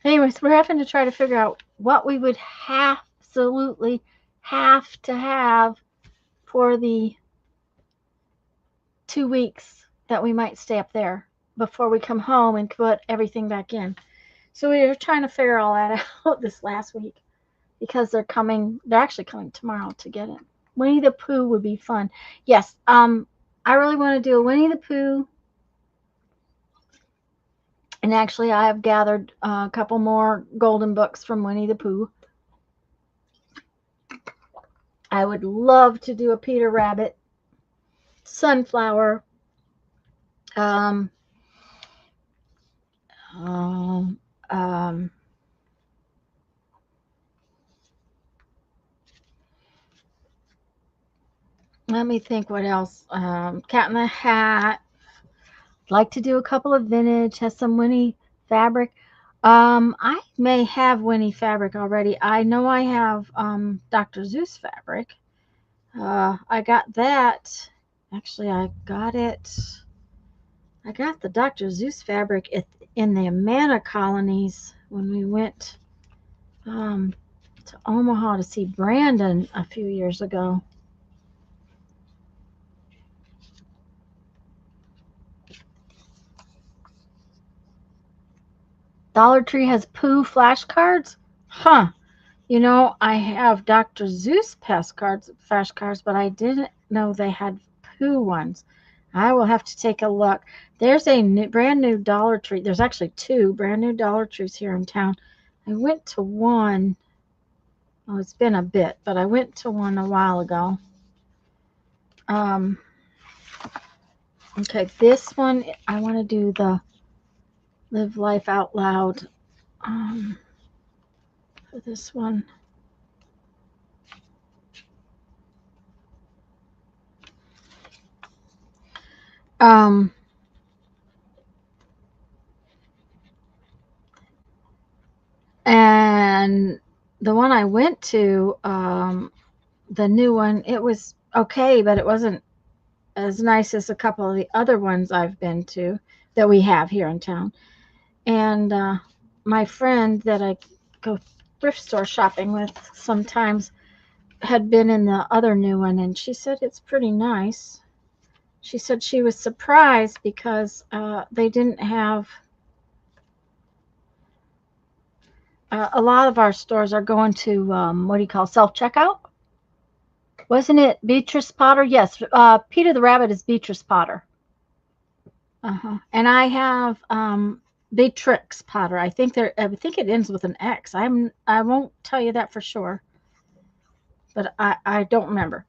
Anyways, we're having to try to figure out what we would absolutely have to have for the 2 weeks that we might stay up there before we come home and put everything back in. So we were trying to figure all that out this last week because they're actually coming tomorrow to get it. Winnie the Pooh would be fun. Yes, I really want to do a Winnie the Pooh. And actually, I have gathered a couple more golden books from Winnie the Pooh. I would love to do a Peter Rabbit, Sunflower, let me think what else. Cat in the Hat. I'd like to do a couple of vintage, has some Winnie fabric. I may have Winnie fabric already. I know I have Dr. Seuss fabric. I got that. Actually, I got the Dr. Seuss fabric in the Amana colonies when we went to Omaha to see Brandon a few years ago. Dollar Tree has Pooh flashcards? Huh. You know, I have Dr. Seuss flashcards, but I didn't know they had Pooh ones. I will have to take a look. There's a brand new Dollar Tree. There's actually 2 brand new Dollar Trees here in town. I went to one. Oh, it's been a bit, but I went to one a while ago. Okay, this one, I want to do the Live Life Out Loud for this one. And the one I went to, the new one, it was okay, but it wasn't as nice as a couple of the other ones I've been to that we have here in town. And my friend that I go thrift store shopping with sometimes had been in the other new one, and she said it's pretty nice. She said she was surprised because they didn't have a lot of our stores are going to what do you call self-checkout? Wasn't it Beatrice Potter? Yes, Peter the Rabbit is Beatrice Potter. And I have Beatrix Potter. I think it ends with an X. I won't tell you that for sure, but I don't remember.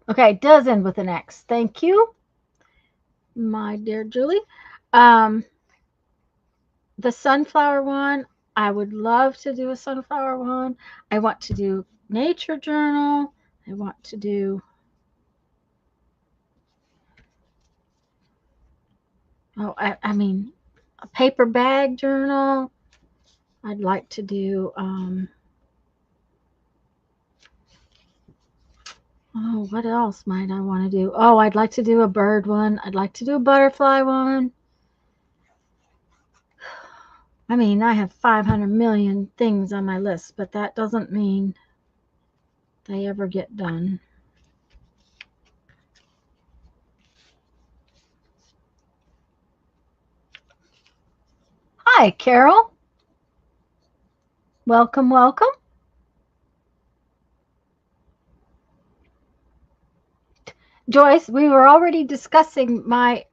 Okay, it does end with an X. Thank you, my dear Julie. The sunflower one, I would love to do a sunflower one. I want to do nature journal. I want to do I mean a paper bag journal. I'd like to do oh, what else might I want to do? Oh, I'd like to do a bird one. I'd like to do a butterfly one. I mean, I have 500 million things on my list, but that doesn't mean they ever get done. Hi, Carol. Welcome, welcome. Joyce, we were already discussing my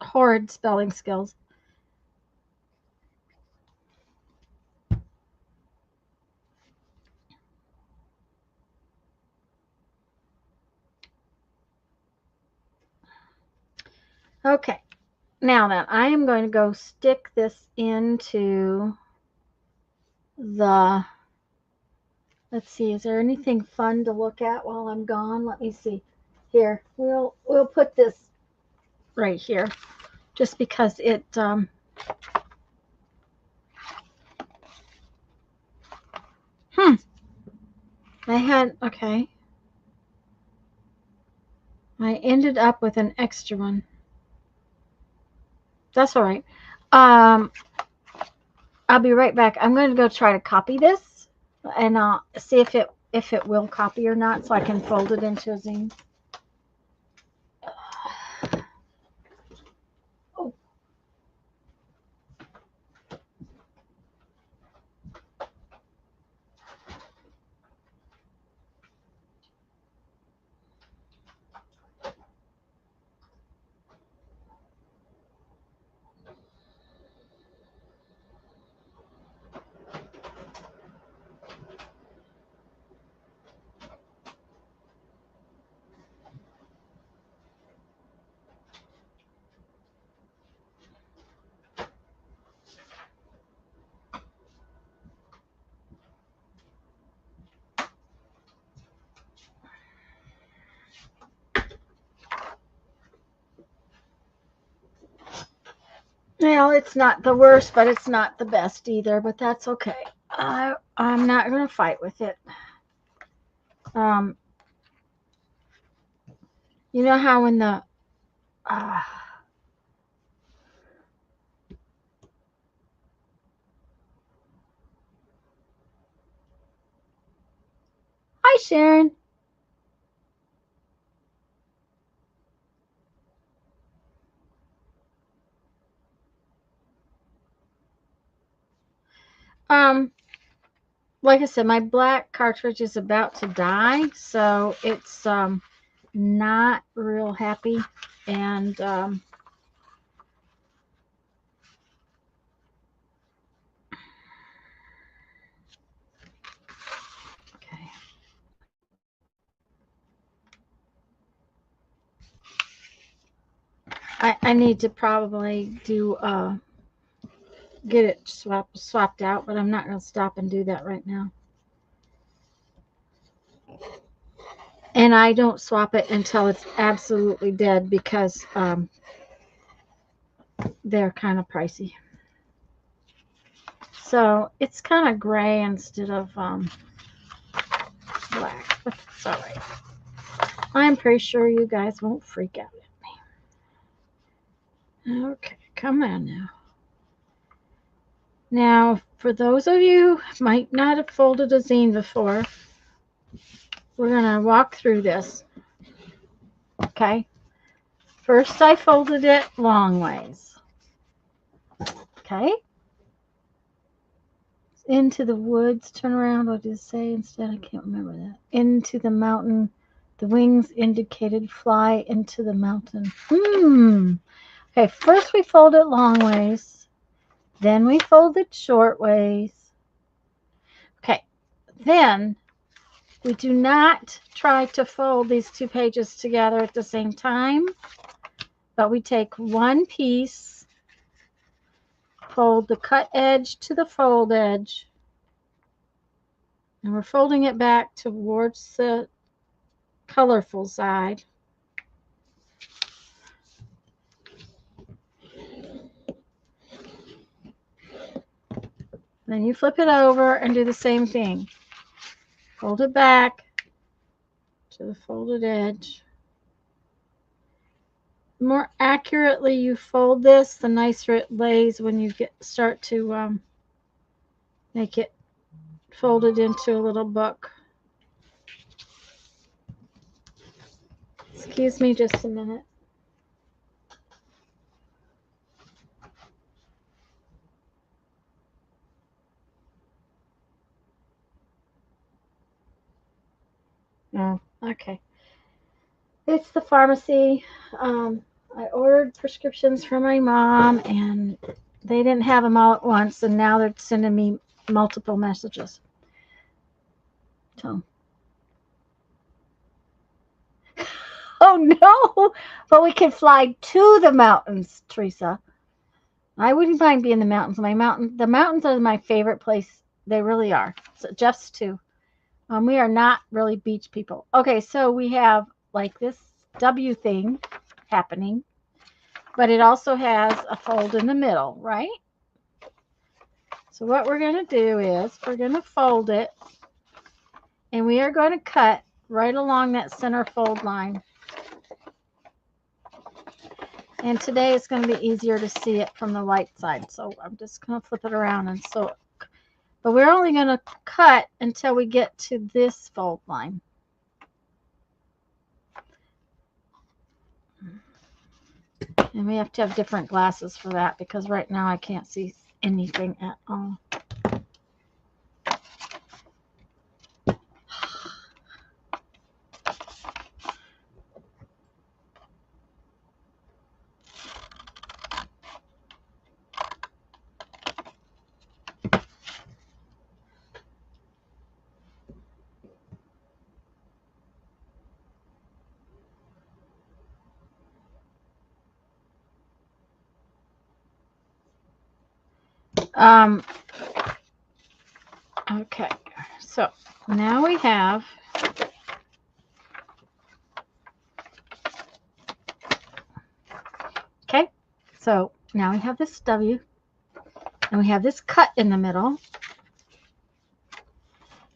horrid spelling skills. Okay. Now then, I am going to go stick this into the, let's see, is there anything fun to look at while I'm gone? Let me see. Here, we'll put this right here, just because it I had, okay, I ended up with an extra one. That's all right. I'll be right back. I'm going to go try to copy this, and I'll see if it will copy or not, so I can fold it into a zine. Oh. Well, it's not the worst, but it's not the best either, but that's okay. I'm not going to fight with it. You know how in the hi Sharon. Like I said, my black cartridge is about to die, so it's not real happy, and okay. I need to probably do get it swapped out, but I'm not going to stop and do that right now. And I don't swap it until it's absolutely dead, because they're kind of pricey. So it's kind of gray instead of black, but it's all right. I'm pretty sure you guys won't freak out at me. Okay, come on now. Now, for those of you who might not have folded a zine before, we're going to walk through this. Okay? First, I folded it long ways. Okay? Into the woods. Turn around. What did it say instead? I can't remember that. Into the mountain. The wings indicated fly into the mountain. Okay, first we fold it long ways. Then we fold it short ways. Okay, then we do not try to fold these two pages together at the same time, but we take one piece, fold the cut edge to the fold edge, and we're folding it back towards the colorful side. Then you flip it over and do the same thing. Fold it back to the folded edge. The more accurately you fold this, the nicer it lays when you start to make it folded into a little book. Excuse me just a minute. Oh, okay. It's the pharmacy. I ordered prescriptions for my mom, and they didn't have them all at once, and now they're sending me multiple messages. So, oh no! But we can fly to the mountains, Teresa. I wouldn't mind being in the mountains. The mountains are my favorite place. They really are. So Jeff's too. We are not really beach people. Okay, so we have like this W thing happening, but it also has a fold in the middle, right? So what we're going to do is we're going to fold it, and we are going to cut right along that center fold line. And today it's going to be easier to see it from the light side, so I'm just going to flip it around and sew it. But we're only going to cut until we get to this fold line. And we have to have different glasses for that, because right now I can't see anything at all. Okay, so now we have so now we have this W, and we have this cut in the middle.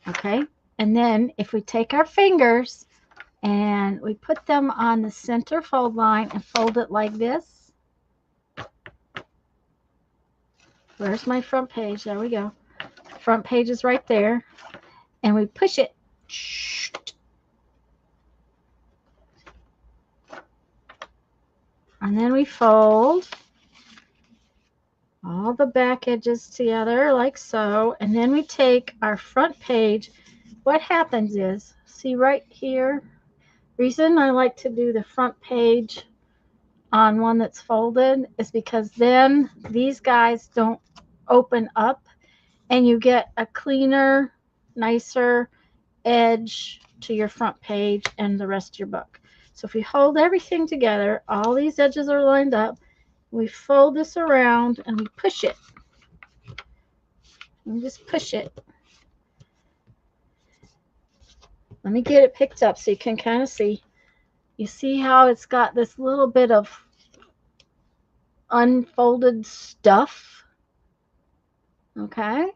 Okay, and then if we take our fingers and we put them on the center fold line and fold it like this. Where's my front page? There we go. Front page is right there. And we push it. And then we fold all the back edges together like so. And then we take our front page. What happens is, see right here, reason I like to do the front page on one that's folded is because then these guys don't open up, and you get a cleaner, nicer edge to your front page and the rest of your book. So if we hold everything together, all these edges are lined up, we fold this around and we push it. And just push it. Let me get it picked up so you can kind of see. You see how it's got this little bit of unfolded stuff. Okay.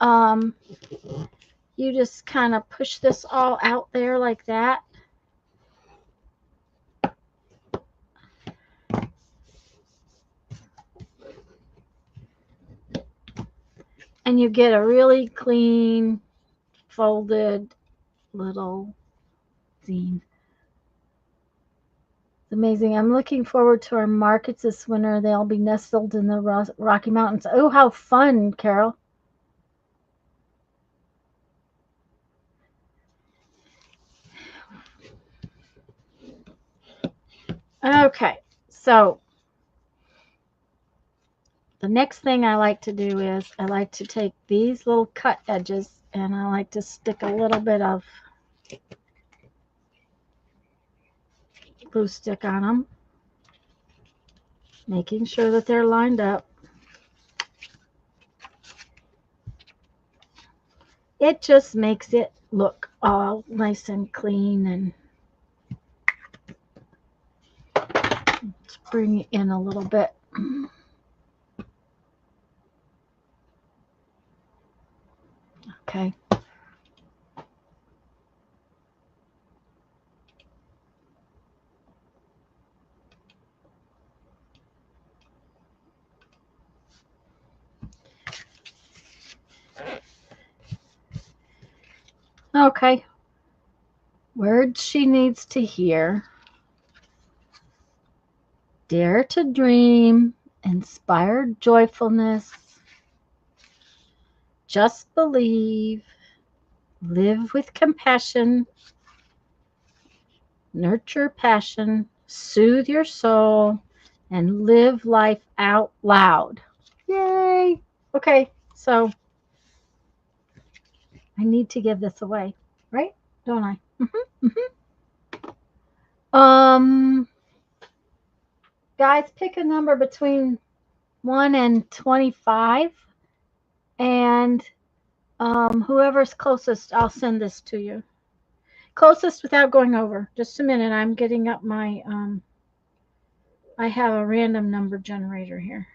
You just kind of push this all out there like that. And you get a really clean, folded little zine. It's amazing. I'm looking forward to our markets this winter. They'll be nestled in the Rocky Mountains. Oh, how fun, Carol. Okay, so the next thing I like to do is I like to take these little cut edges and I like to stick a little bit of glue stick on them, making sure that they're lined up. It just makes it look all nice and clean, and let's bring it in a little bit. Okay. Okay. Words she needs to hear. Dare to dream. Inspire joyfulness. Just believe. Live with compassion. Nurture passion. Soothe your soul. And live life out loud. Yay! Okay, so I need to give this away, right? Don't I? Guys, pick a number between 1 and 25, and whoever's closest, I'll send this to you. Closest without going over. Just a minute, I'm getting up my, I have a random number generator here.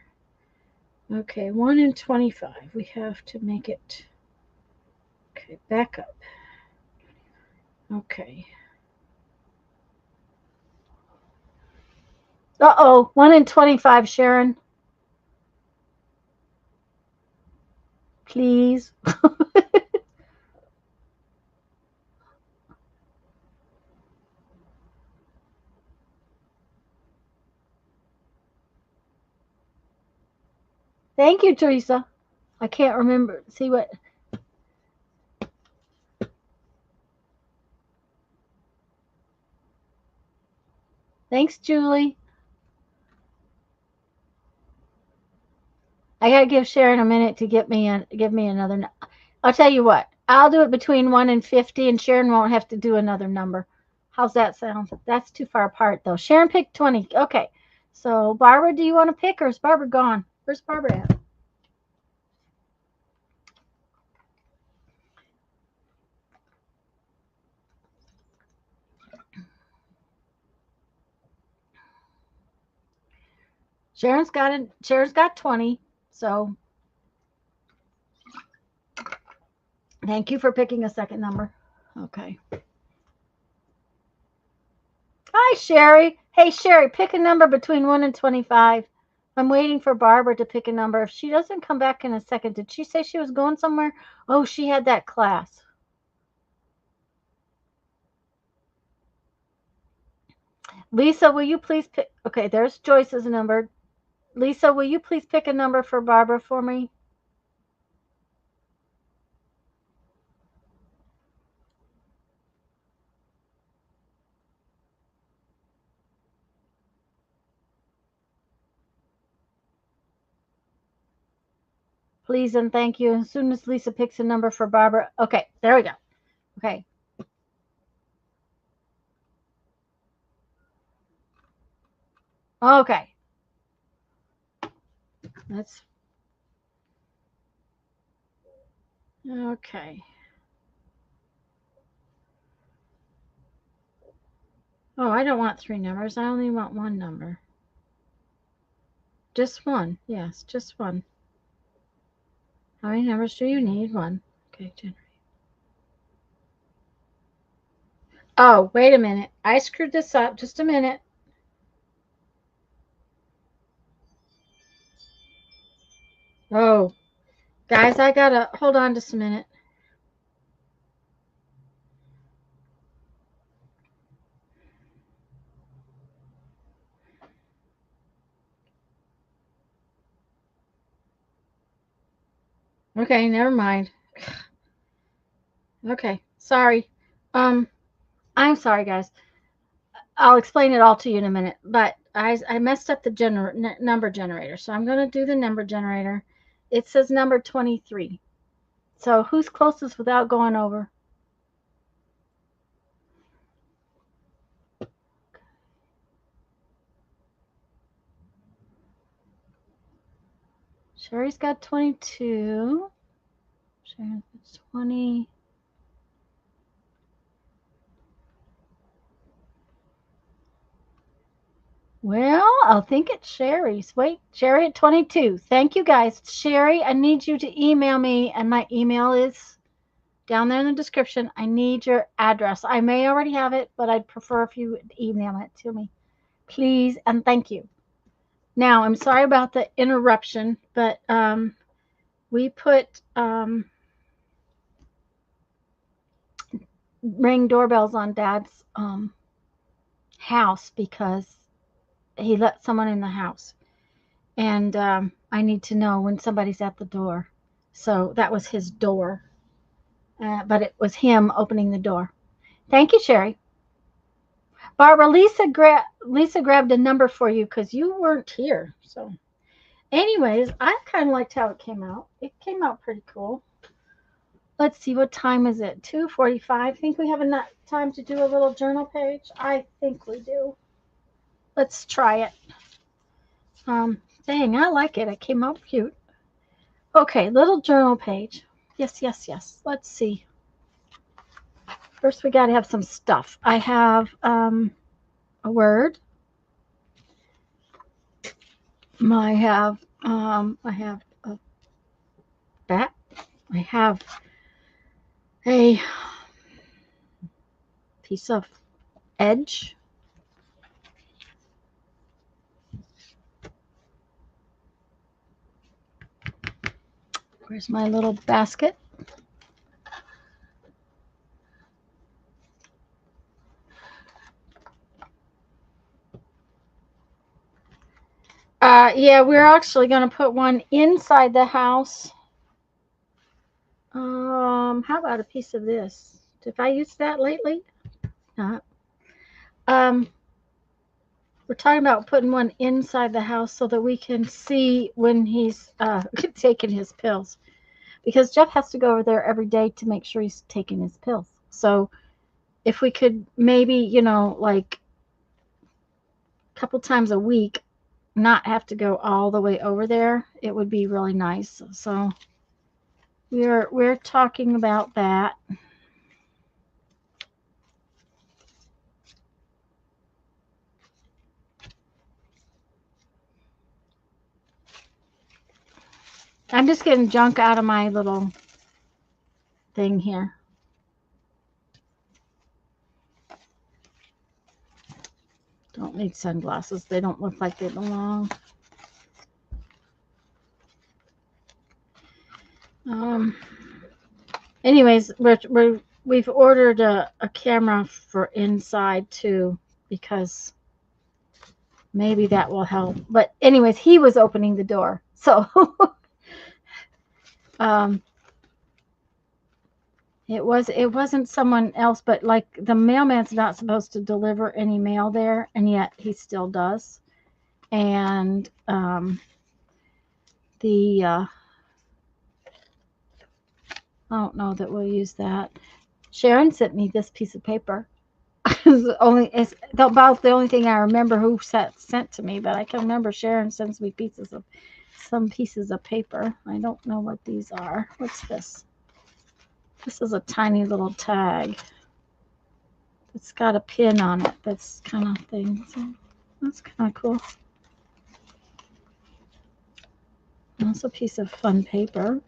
Okay, 1 and 25. We have to make it, okay, back up. Okay. Uh-oh, 1 and 25, Sharon. Please. Thank you, Teresa. I can't remember. See what? Thanks, Julie. I gotta give Sharon a minute to give me another. I'll tell you what. I'll do it between 1 and 50, and Sharon won't have to do another number. How's that sound? That's too far apart, though. Sharon picked 20. Okay. So, Barbara, do you want to pick, or is Barbara gone? Where's Barbara at? Sharon's got it. Sharon's got 20. So, thank you for picking a second number. Okay. Hi, Sherry. Hey, Sherry, pick a number between 1 and 25. I'm waiting for Barbara to pick a number. If she doesn't come back in a second, did she say she was going somewhere? Oh, she had that class. Lisa, will you please pick? Okay, there's Joyce's number. Lisa, will you please pick a number for Barbara for me? Please and thank you. As soon as Lisa picks a number for Barbara. Okay, there we go. Okay. Okay. That's okay. Oh, I don't want 3 numbers. I only want 1 number. Just one. Yes, just one. How many numbers do you need? One. Okay, generate. Oh, wait a minute. I screwed this up. Just a minute. Oh, guys, I gotta hold on just a minute. Okay, never mind. Okay, sorry. Um, I'm sorry, guys. I'll explain it all to you in a minute. But I messed up the number generator, so I'm gonna do the number generator. It says number 23. So who's closest without going over? Sherry's got 22. Sharon's got 20. Well, I think it's Sherry's. Wait, Sherry at 22. Thank you, guys. Sherry, I need you to email me, and my email is down there in the description. I need your address. I may already have it, but I'd prefer if you email it to me. Please and thank you. Now, I'm sorry about the interruption, but we put ring doorbells on Dad's house because he let someone in the house. And I need to know when somebody's at the door. So that was his door, but it was him opening the door. Thank you, Sherry. Barbara, Lisa grabbed a number for you because you weren't here. So, anyways, I kind of liked how it came out. It came out pretty cool. Let's see, what time is it? 2:45. Think we have enough time to do a little journal page? I think we do. Let's try it. Dang, I like it. It came out cute. Okay, little journal page. Yes, yes, yes. Let's see. First, we got to have some stuff. I have a word. I have a bat. I have a piece of edge. Where's my little basket? Yeah, we're actually going to put one inside the house. How about a piece of this? Have I used that lately? Not. We're talking about putting one inside the house so that we can see when he's taking his pills. Because Jeff has to go over there every day to make sure he's taking his pills. So if we could maybe, like a couple times a week, not have to go all the way over there, it would be really nice. So we're talking about that. I'm just getting junk out of my little thing here. Don't need sunglasses. They don't look like they belong. Anyways, we've ordered a camera for inside too, because maybe that will help. But anyways, he was opening the door. So it wasn't someone else, but like the mailman's not supposed to deliver any mail there, and yet he still does. And I don't know that we'll use that. Sharon sent me this piece of paper. It's about the only thing I remember who sent to me, but I can remember Sharon sends me some pieces of paper. I don't know what these are. What's this? This is a tiny little tag. It's got a pin on it. That's kind of thing. So that's kind of cool. That's a piece of fun paper.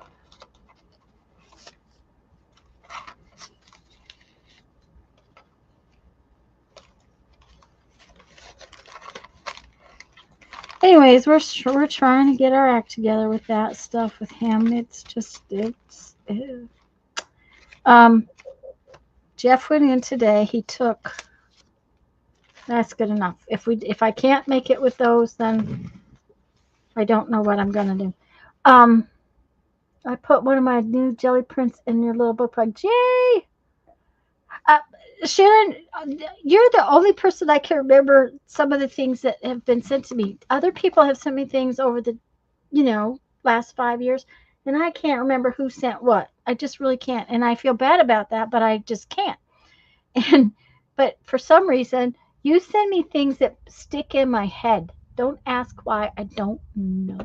Anyways, we're trying to get our act together with that stuff with him. It's just um Jeff went in today. He took. That's good enough. If I can't make it with those, then I don't know what I'm gonna do. Um, I put one of my new jelly prints in your little book bag. Yay! Uh, Sharon, you're the only person I can remember some of the things that have been sent to me. Other people have sent me things over the, last 5 years, and I can't remember who sent what. I just really can't, and I feel bad about that, but I just can't. And but for some reason, you send me things that stick in my head. Don't ask why. I don't know.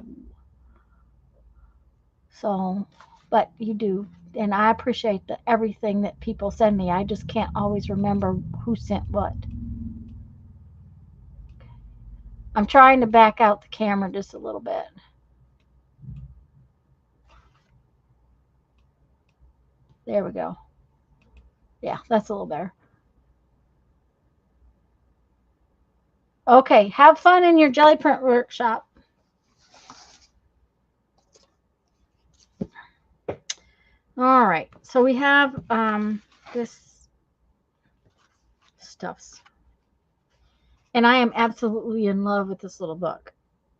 So, but you do. And I appreciate everything that people send me. I just can't always remember who sent what. I'm trying to back out the camera just a little bit. There we go. Yeah, that's a little better. Okay, have fun in your jelly print workshop. All right, so we have this stuffs. And I am absolutely in love with this little book.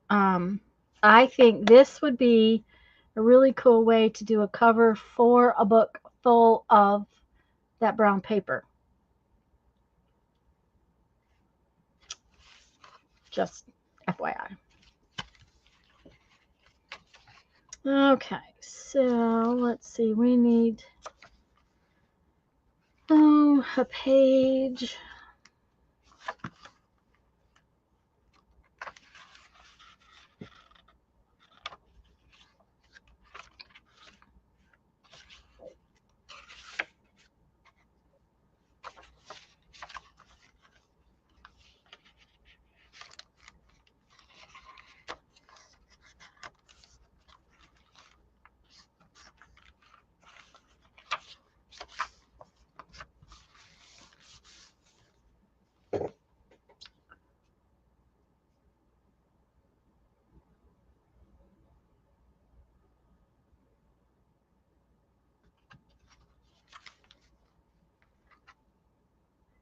I think this would be a really cool way to do a cover for a book full of that brown paper. Just FYI. Okay, so let's see. We need a page.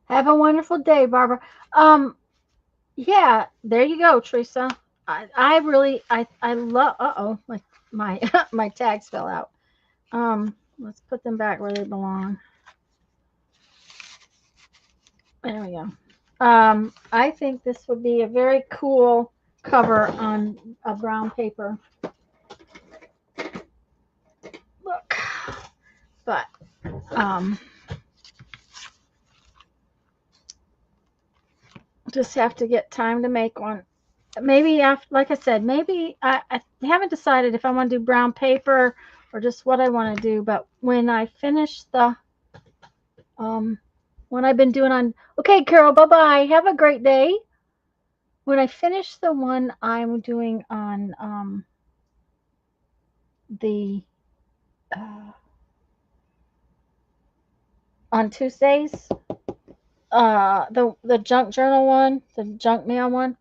Have a wonderful day, Barbara. Yeah, there you go, Teresa. I really I love. Uh-oh, my my tags fell out. Let's put them back where they belong. There we go. I think this would be a very cool cover on a brown paper. Look, but just have to get time to make one. Maybe after, like I said, maybe I haven't decided if I want to do brown paper or just what I want to do. But when I finish the one I've been doing on, okay, Carol, bye bye. Have a great day. When I finish the one I'm doing the uh, on Tuesdays, the junk journal one, the junk mail one.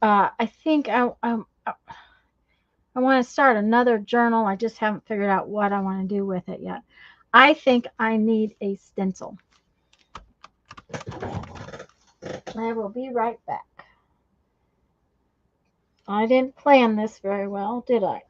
I think I want to start another journal. I just haven't figured out what I want to do with it yet. I think I need a stencil. I will be right back. I didn't plan this very well, did I?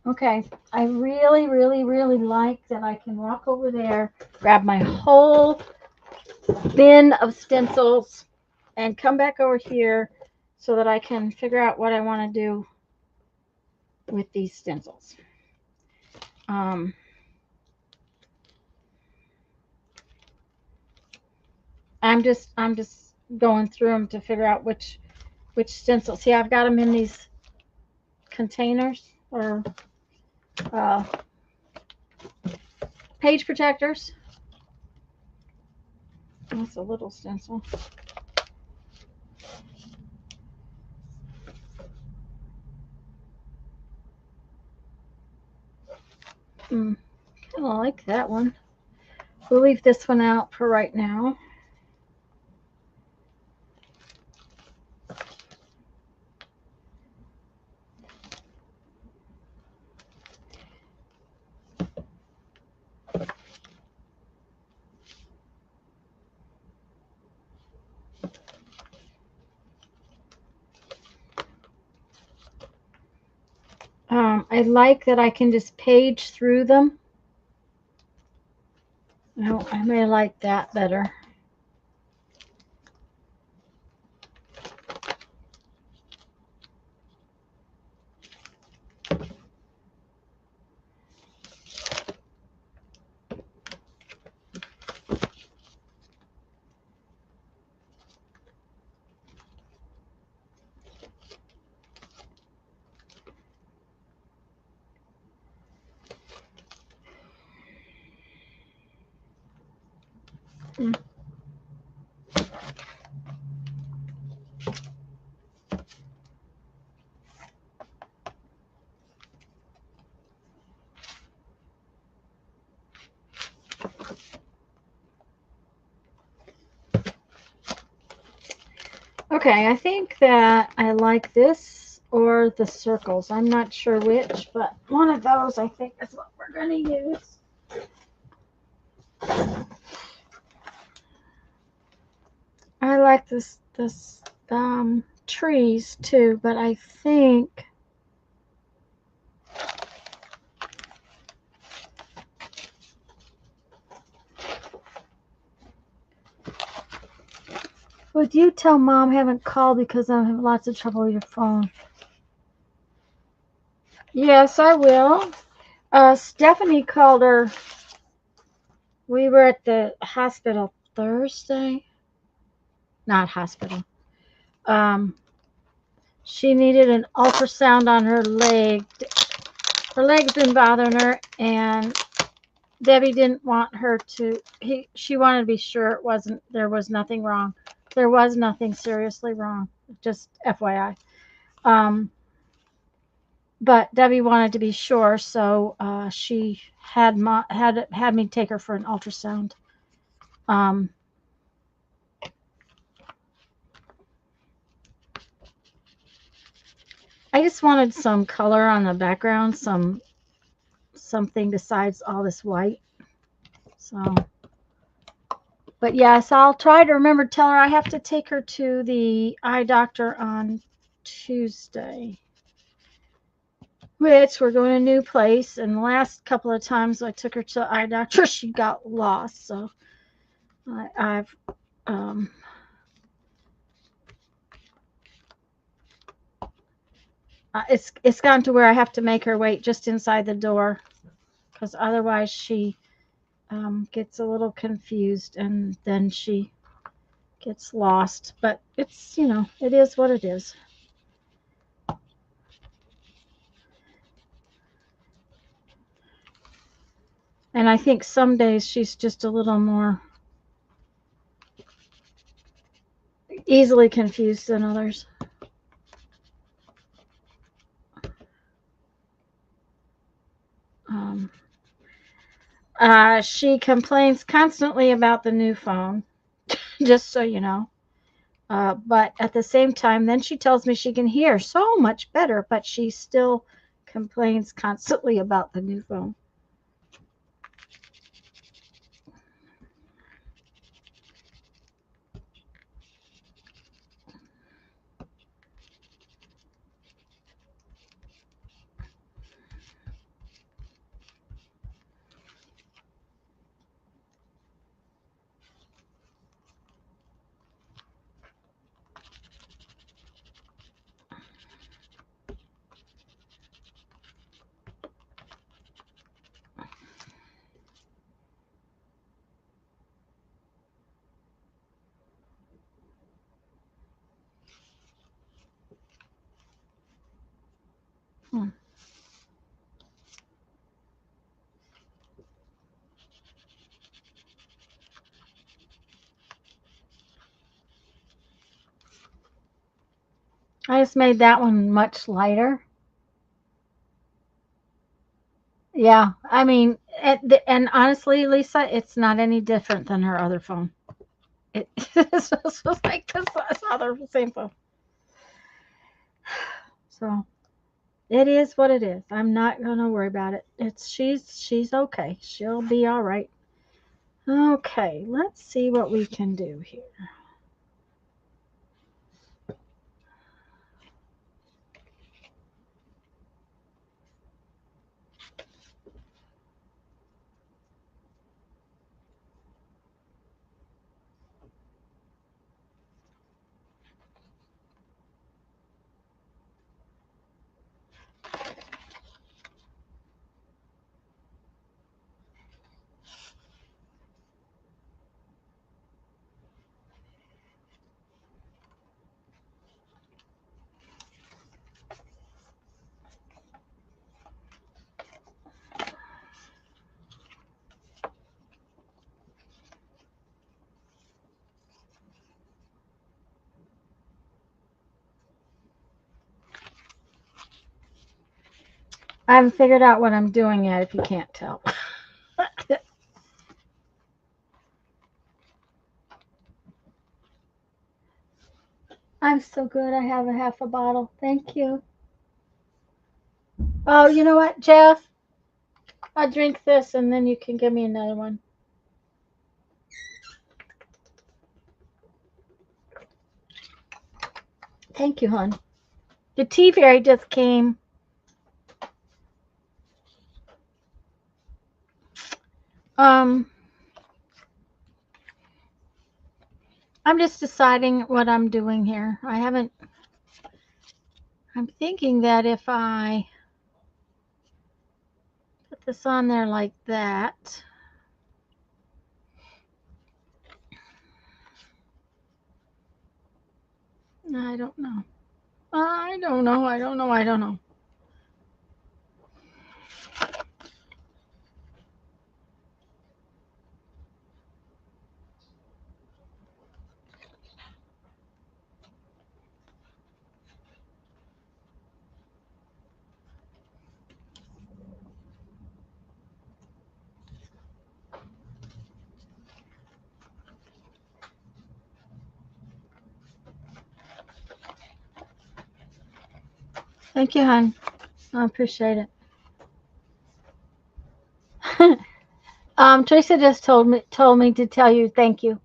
Okay, I really, really, really like that I can walk over there, grab my whole bin of stencils, and come back over here so that I can figure out what I want to do with these stencils. I'm just going through them to figure out which which stencil. See, I've got them in these containers or uh, page protectors. That's a little stencil. Kind of like that one. We'll leave this one out for right now. I like that I can just page through them. No, I may like that better. Okay, I think that I like this or the circles. I'm not sure which, but one of those I think is what we're going to use. I like this trees too, but I think would you tell Mom I haven't called because I'm having lots of trouble with your phone? Yes, I will. Stephanie called her. We were at the hospital Thursday. Not hospital. She needed an ultrasound on her leg. Her leg's been bothering her, and Debbie didn't want her to. She wanted to be sure there was nothing wrong. There was nothing seriously wrong. Just FYI. But Debbie wanted to be sure, so she had me take her for an ultrasound. I just wanted some color on the background, something besides all this white. So, but yes, I'll try to remember to tell her I have to take her to the eye doctor on Tuesday. Which we're going to a new place, and the last couple of times I took her to the eye doctor, she got lost. So I've it's gotten to where I have to make her wait just inside the door, because otherwise she gets a little confused and then she gets lost. But it's, it is what it is. And I think some days she's just a little more easily confused than others. She complains constantly about the new phone, just so you know. But at the same time, then she tells me she can hear so much better, but she still complains constantly about the new phone. I just made that one much lighter. Yeah, I mean, and honestly, Lisa, it's not any different than her other phone. It's just like this other same phone. So it is what it is. I'm not gonna worry about it. She's okay. She'll be all right. Okay, let's see what we can do here. I haven't figured out what I'm doing yet. If you can't tell. I'm so good. I have a half a bottle. Thank you. Oh, you know what, Jeff? I'll drink this and then you can give me another one. Thank you, hon. The tea fairy just came. Um, I'm just deciding what I'm doing here. I haven't. I'm thinking that if I put this on there like that. I don't know. I don't know. I don't know. I don't know. Thank you, hon. I appreciate it. Teresa just told me to tell you thank you.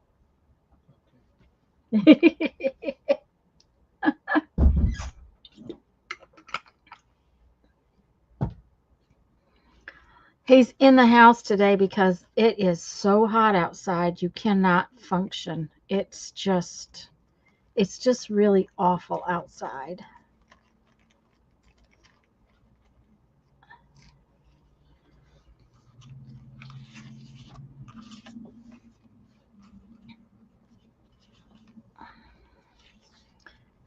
He's in the house today because it is so hot outside. You cannot function. It's just really awful outside.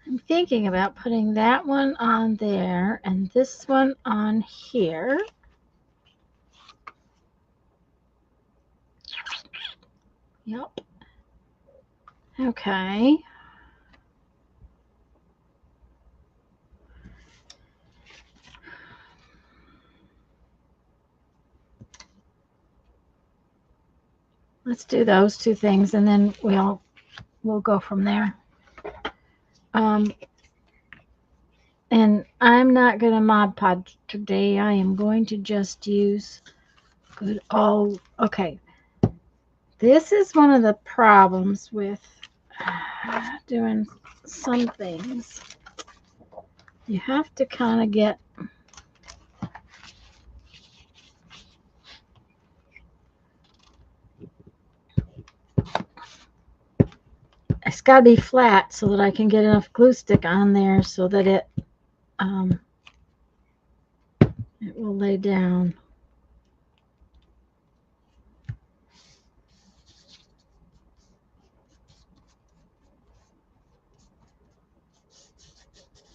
I'm thinking about putting that one on there and this one on here. Yep. Okay. Let's do those two things and then we'll go from there. Um, and I'm not going to Mod Pod today. I am going to just use good old. Okay. This is one of the problems with doing some things. You have to kind of get it's got to be flat so that I can get enough glue stick on there so that um, it will lay down.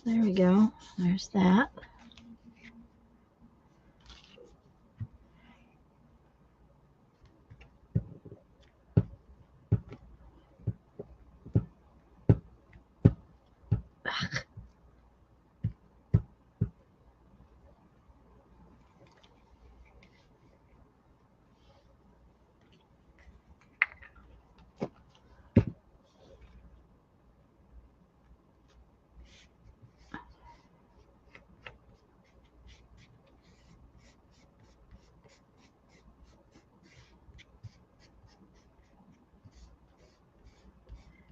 There we go. There's that.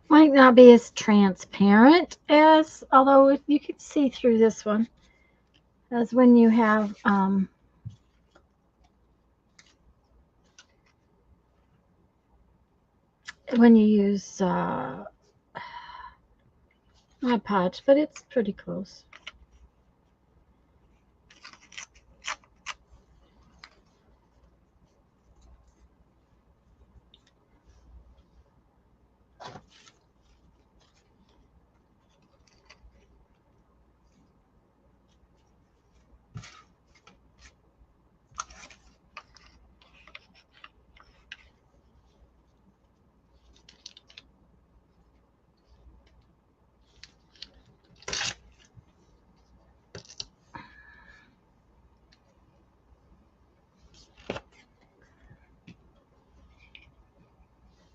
Might not be as transparent as, although you can see through this one, as when you have when you use Mod Podge, but it's pretty close.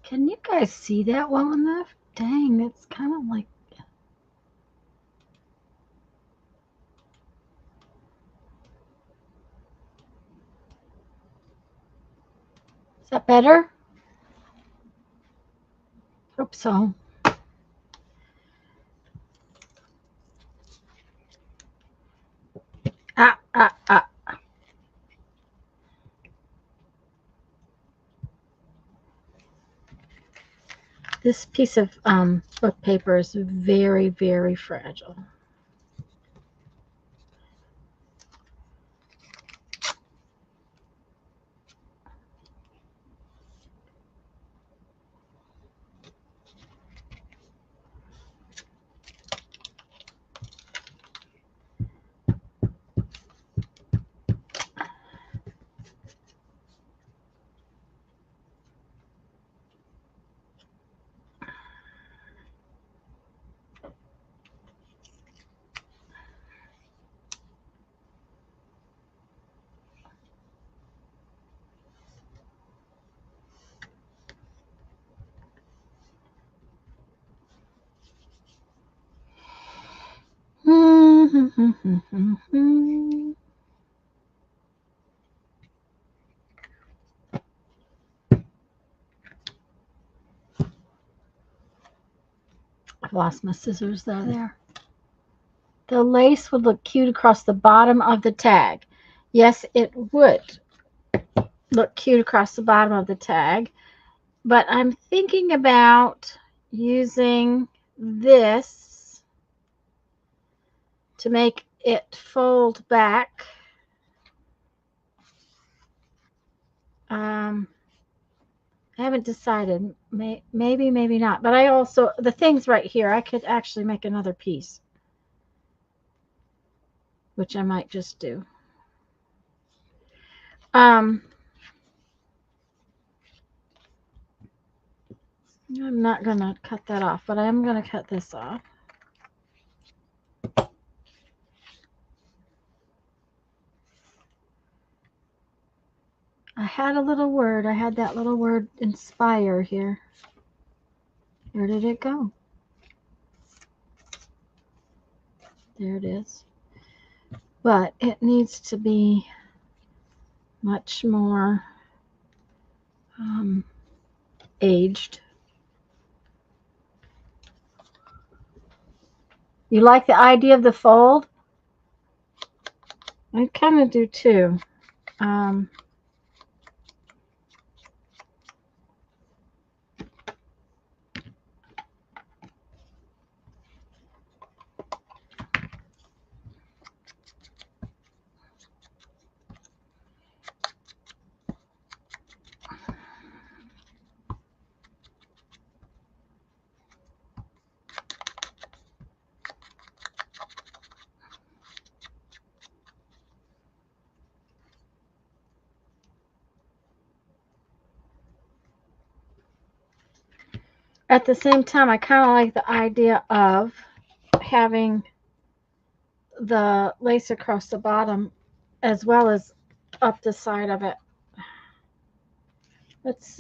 Can you guys see that well enough? Dang, it's kind of like... Is that better? Hope so. Ah. This piece of book paper is very, very fragile. I've lost my scissors. They're there. The lace would look cute across the bottom of the tag. Yes, it would look cute across the bottom of the tag. But I'm thinking about using this to make it fold back. I haven't decided. Maybe, maybe not. But I also, the things right here, I could actually make another piece, which I might just do. I'm not going to cut that off, but I am going to cut this off. I had a little word. I had that little word inspire here. Where did it go? There it is. But it needs to be much more aged. You like the idea of the fold? I kind of do too. At the same time, I kind of like the idea of having the lace across the bottom as well as up the side of it. Let's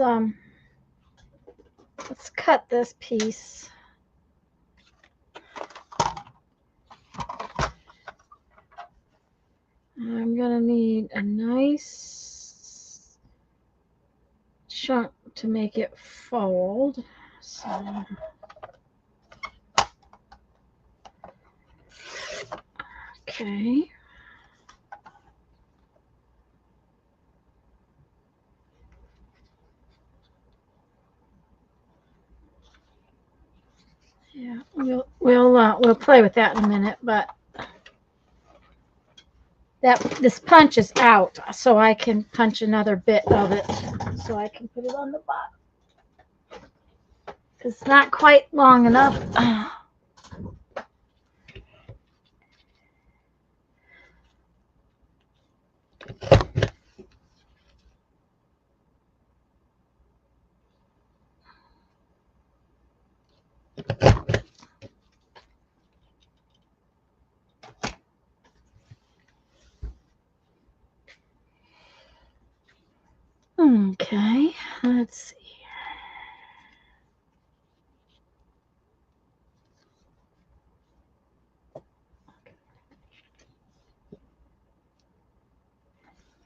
cut this piece. I'm gonna need a nice chunk to make it fold. So Okay. Yeah, we'll play with that in a minute, but this punch is out, so I can punch another bit of it, so I can put it on the bottom. It's not quite long enough. Okay, let's see.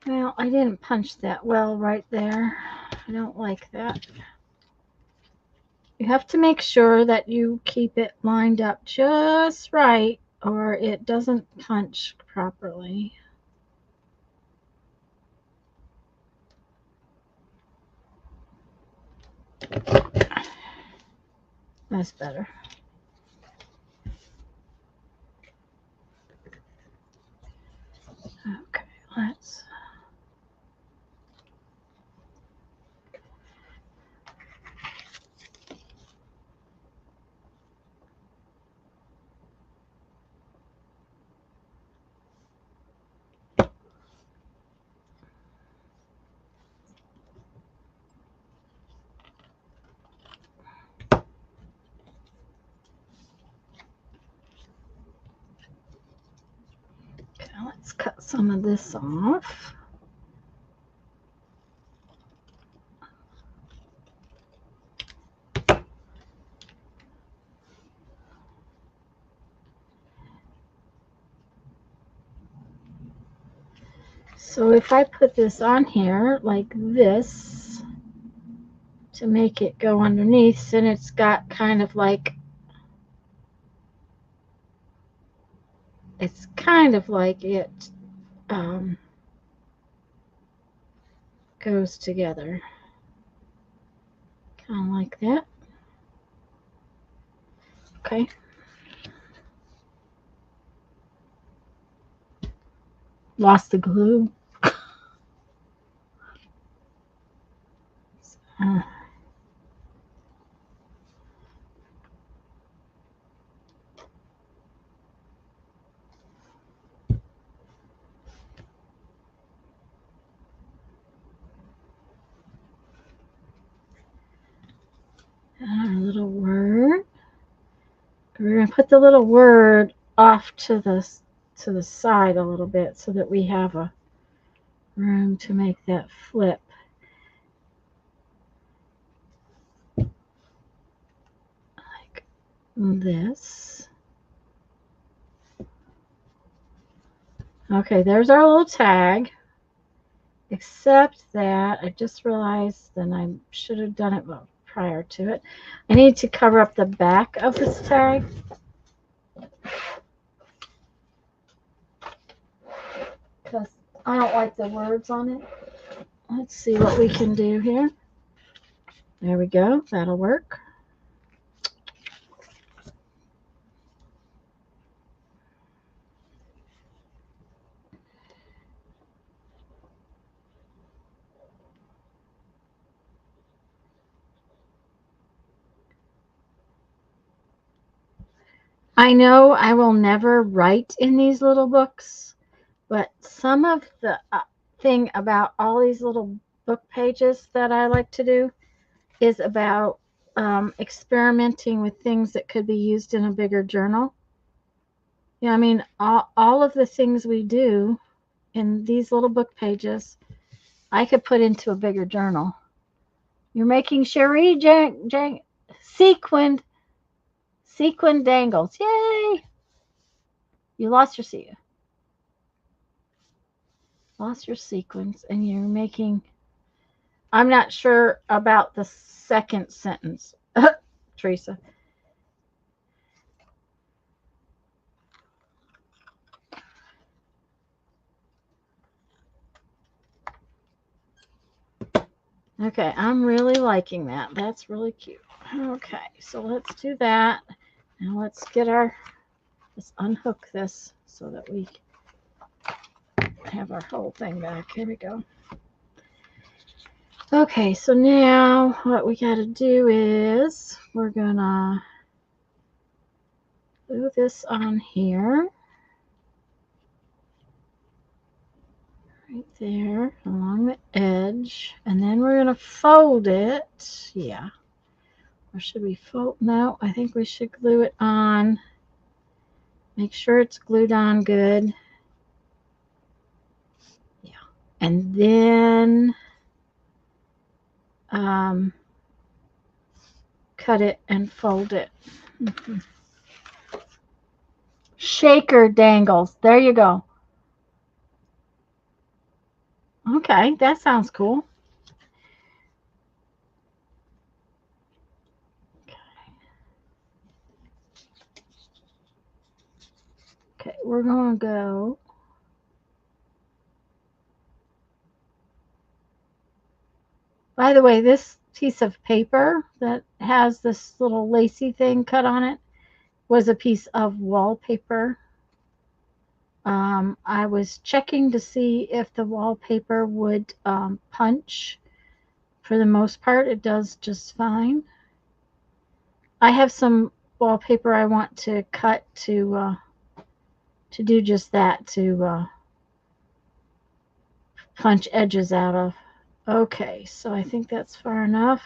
Well, I didn't punch that well right there. I don't like that. You have to make sure that you keep it lined up just right, or it doesn't punch properly. That's better. Okay, let's. Okay, let's cut some of this off. So if I put this on here like this to make it go underneath, then it's got kind of like, it's kind of like it goes together. Kind of like that. Okay. Lost the glue. Uh, our little word. We're going to put the little word off to the side a little bit so that we have a room to make that flip. Like this. Okay, there's our little tag. Except that I just realized that I should have done it prior to it. I need to cover up the back of this tag. Because I don't like the words on it. Let's see what we can do here. There we go. That'll work. I know I will never write in these little books, but some of the thing about all these little book pages that I like to do is about experimenting with things that could be used in a bigger journal. Yeah, I mean, all of the things we do in these little book pages, I could put into a bigger journal. You're making Cherie sequined dangles. Yay! You lost your sequins, and you're making. I'm not sure about the second sentence, Teresa. Okay, I'm really liking that. That's really cute. Okay, so let's do that. Now let's unhook this so that we have our whole thing back. Here we go. Okay, so now what we got to do is we're gonna glue this on here, right there along the edge, and then we're gonna fold it. Yeah, or should we fold? No, I think we should glue it on. Make sure it's glued on good. Yeah, and then cut it and fold it. Shaker dangles. There you go. Okay, that sounds cool. Okay, we're going to go. By the way, this piece of paper that has this little lacy thing cut on it was a piece of wallpaper. I was checking to see if the wallpaper would punch. For the most part, it does just fine. I have some wallpaper I want to cut to do just that, to punch edges out of. Okay, so I think that's far enough.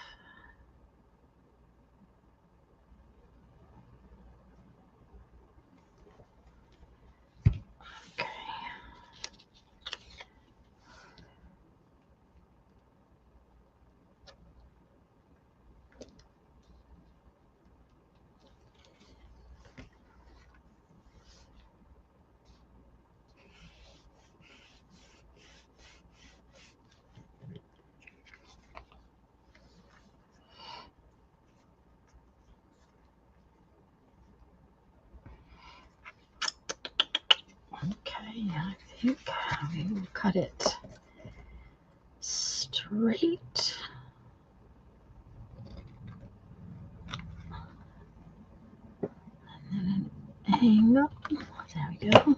Okay. Okay, I think we will cut it straight. And then an angle. There we go.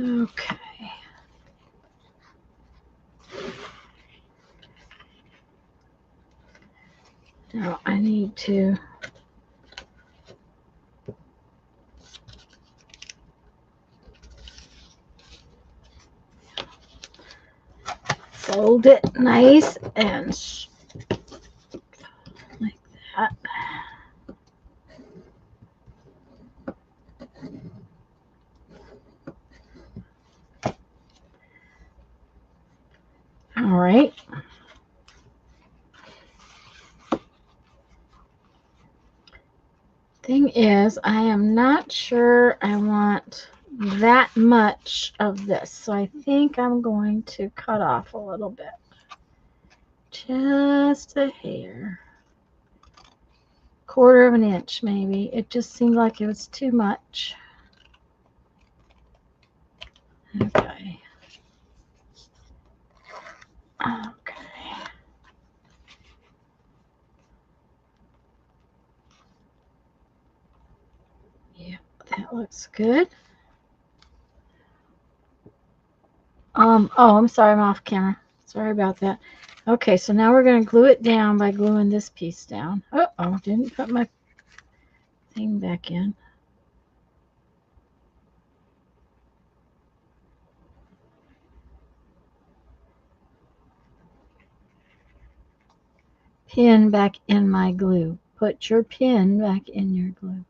Okay. Now I need to fold it nice and like that. All right. Thing is, I am not sure I want that much of this, so I think I'm going to cut off a little bit. Just a hair. Quarter of an inch, maybe. It just seemed like it was too much. Okay. Okay. Yeah, that looks good. Oh, I'm sorry, I'm off camera. Sorry about that. Okay, so now we're going to glue it down by gluing this piece down. Uh-oh, didn't put my thing back in. Pin back in my glue. Put your pin back in your glue.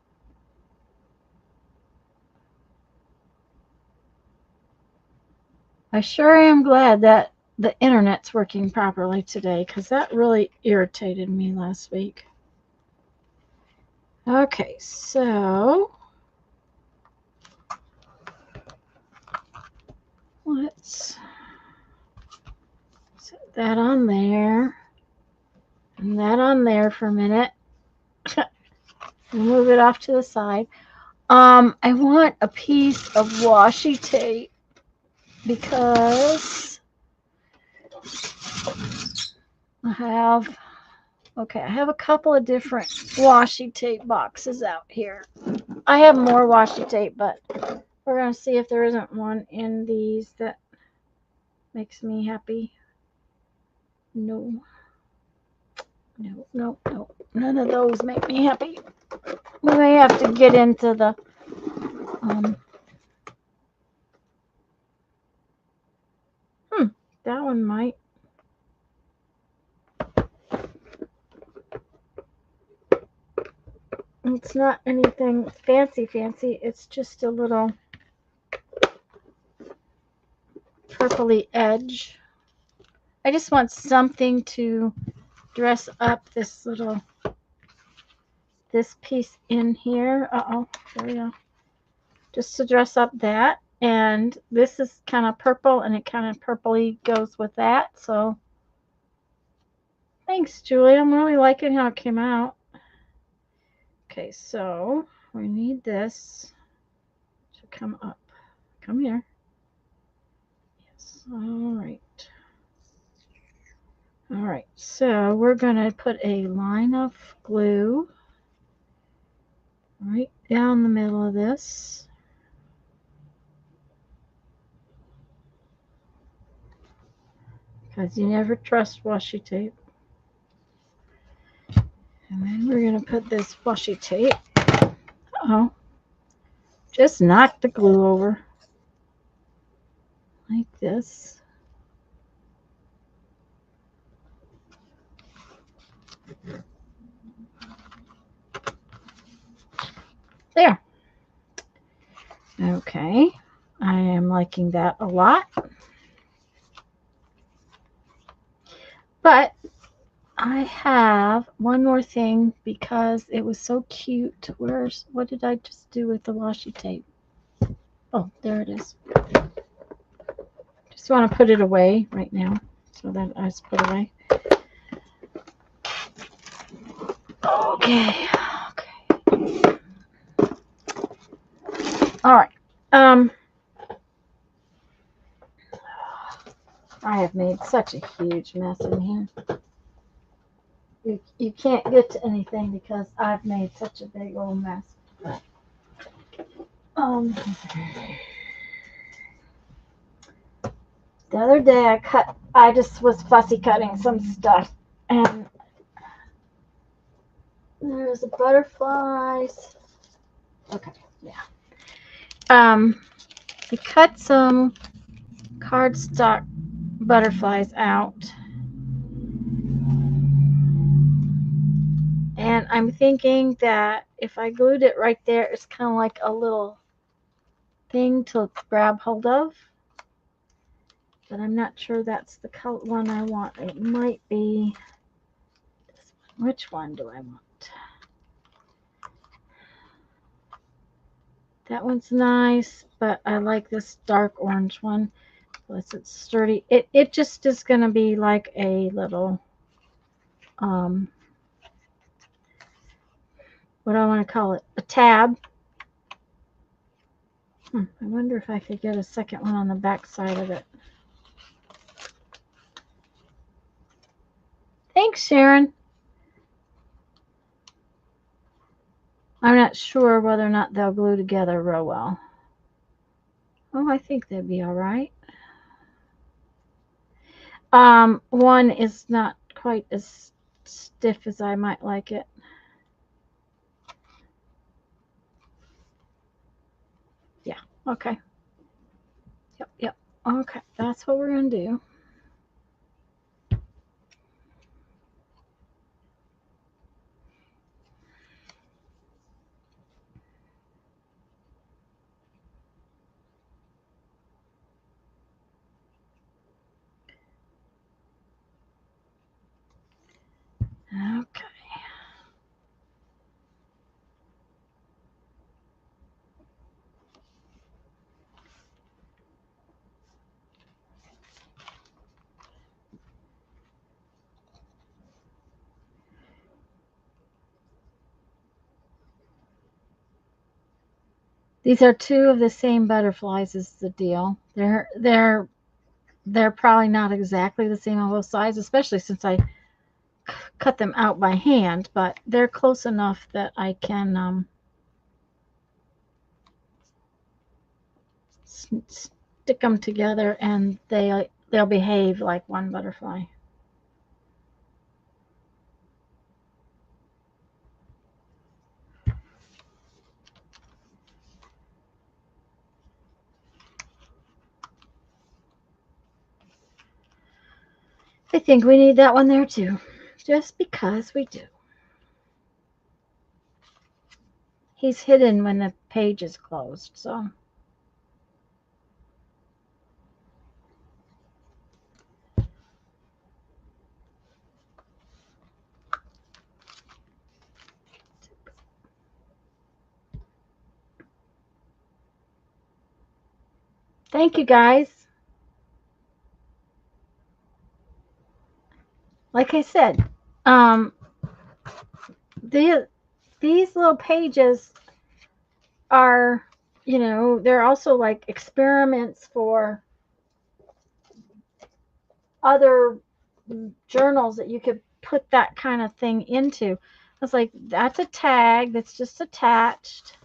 I sure am glad that the internet's working properly today, because that really irritated me last week. Okay, so let's set that on there and that on there for a minute. Move it off to the side. I want a piece of washi tape because I have a couple of different washi tape boxes out here. I have more washi tape, but we're going to see if there isn't one in these that makes me happy. No. No. None of those make me happy. We may have to get into the that one might. It's not anything fancy. It's just a little purpley edge. I just want something to dress up this piece in here. There we go. Just to dress up that. And this is kind of purple, and it kind of purpley goes with that. So thanks, Julie. I'm really liking how it came out. Okay, so we need this to come up. Come here. Yes. All right, so we're going to put a line of glue right down the middle of this. Because you never trust washi tape. And then we're going to put this washi tape. Just knock the glue over. Like this. There. Okay. I am liking that a lot. But I have one more thing because it was so cute. What did I just do with the washi tape? Oh, there it is. Just want to put it away right now so that I just put it away. Okay. All right. I have made such a huge mess in here. You can't get to anything because I've made such a big old mess. The other day I just was fussy cutting some stuff, and there's the butterflies. Okay, yeah. I cut some cardstock butterflies out. And I'm thinking that if I glued it right there, it's kind of like a little thing to grab hold of. But I'm not sure that's the color one I want. It might be this one. Which one do I want? That one's nice, but I like this dark orange one. Plus it's sturdy. It just is going to be like a little, what do I want to call it? A tab. I wonder if I could get a second one on the back side of it. Thanks, Sharon. I'm not sure whether or not they'll glue together real well. Oh, I think they'd be all right. One is not quite as stiff as I might like it. Yeah, okay. Yep. Okay, that's what we're going to do. Okay. These are two of the same butterflies is the deal. They're probably not exactly the same on both sides, especially since I cut them out by hand, but they're close enough that I can stick them together and they'll behave like one butterfly. I think we need that one there too, just because we do. He's hidden when the page is closed, so. Thank you guys. Like I said, um, the, these little pages are, they're also like experiments for other journals that you could put that kind of thing into. I was like, that's a tag that's just attached.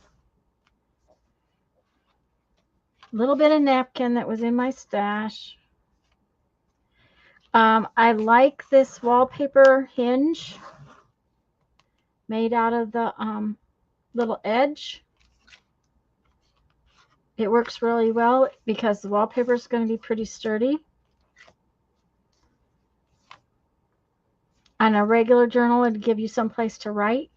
A little bit of napkin that was in my stash. I like this wallpaper hinge made out of the little edge. It works really well because the wallpaper is going to be pretty sturdy. On a regular journal, it'd give you some place to write.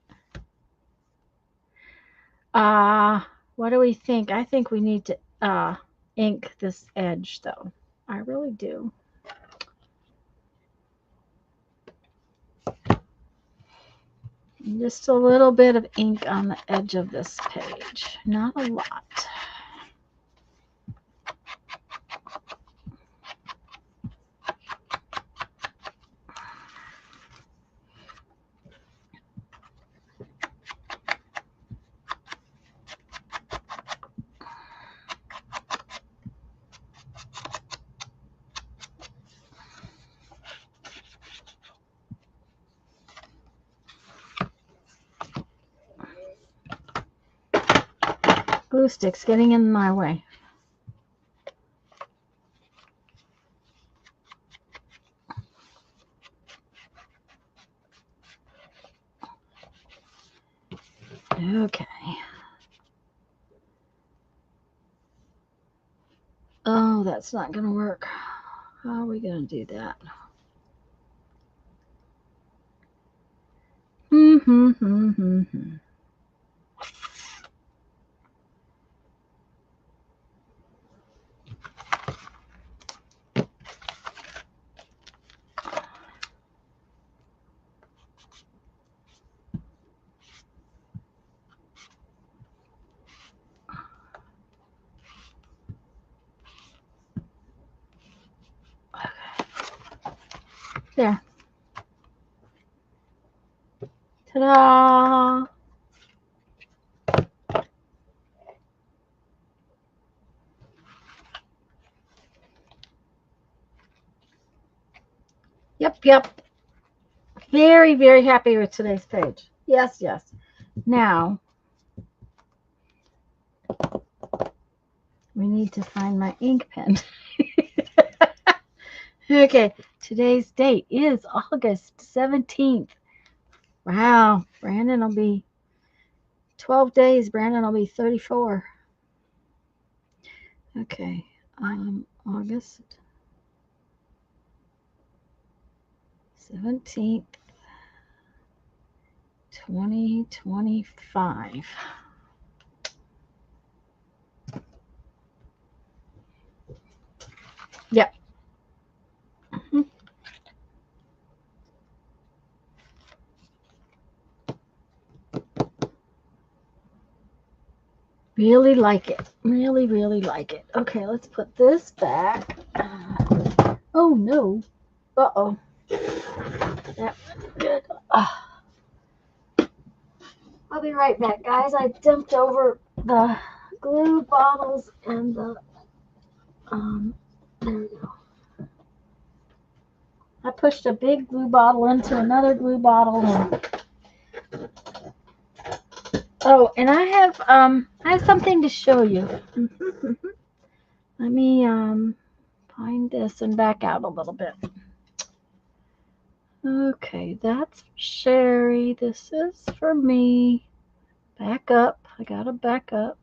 What do we think? I think we need to ink this edge, though. I really do. Just a little bit of ink on the edge of this page. Not a lot. Glue stick's getting in my way. Okay. Oh, that's not going to work. How are we going to do that? There. Ta-da! Yep. Very, very happy with today's page. Yes. Now, we need to find my ink pen. Okay, today's date is August 17th. Wow, Brandon will be 12 days. Brandon will be 34. Okay, August 17th, 2025. Yep. Really like it. Really, really like it. Okay, let's put this back. Oh, no. Uh-oh. That's good. I'll be right back, guys. I dumped over the glue bottles and the, there we go. I pushed a big glue bottle into another glue bottle. And, oh, and I have something to show you. Let me, find this and back out a little bit. Okay, that's for Sherry. This is for me. Back up. I gotta back up.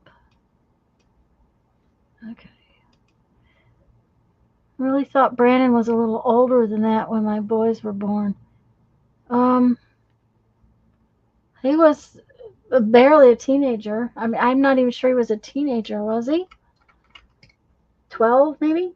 Okay. I really thought Brandon was a little older than that when my boys were born. He was barely a teenager. I mean, I'm not even sure he was a teenager, was he? 12, maybe?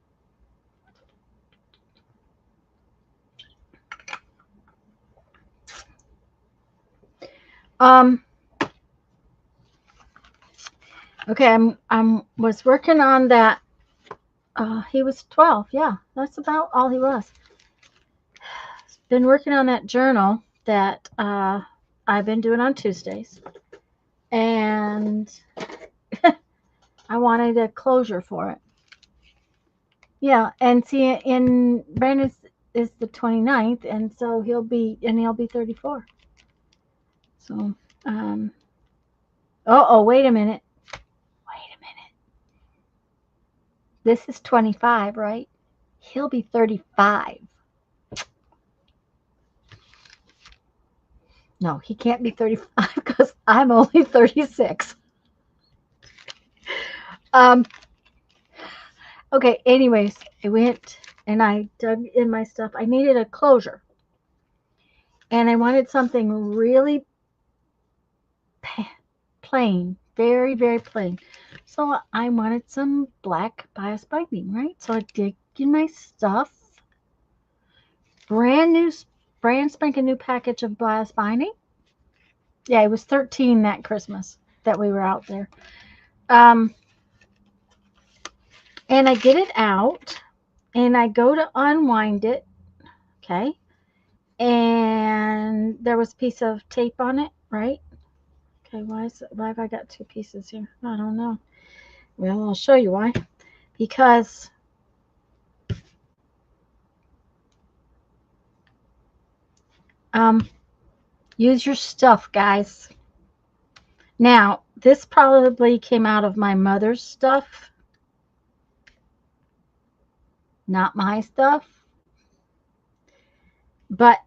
Okay, I'm was working on that. He was 12. Yeah, that's about all he was. Been working on that journal that I've been doing on Tuesdays, and I wanted a closure for it. Yeah, and see, in Brandon is the 29th, and so he'll be 34. So, oh, wait a minute. This is 25, right? He'll be 35. No, he can't be 35 because I'm only 36. Okay, anyways, I went and I dug in my stuff. I needed a closure. And I wanted something really plain, very, very plain. So I wanted some black bias binding, right? So I dig in my stuff. Brand spanking new package of bias binding. Yeah, it was 13 that Christmas that we were out there. And I get it out and I go to unwind it. Okay. And there was a piece of tape on it, right? Okay, why have I got two pieces here? I don't know. Well, I'll show you why. Because use your stuff, guys. Now, this probably came out of my mother's stuff, not my stuff. But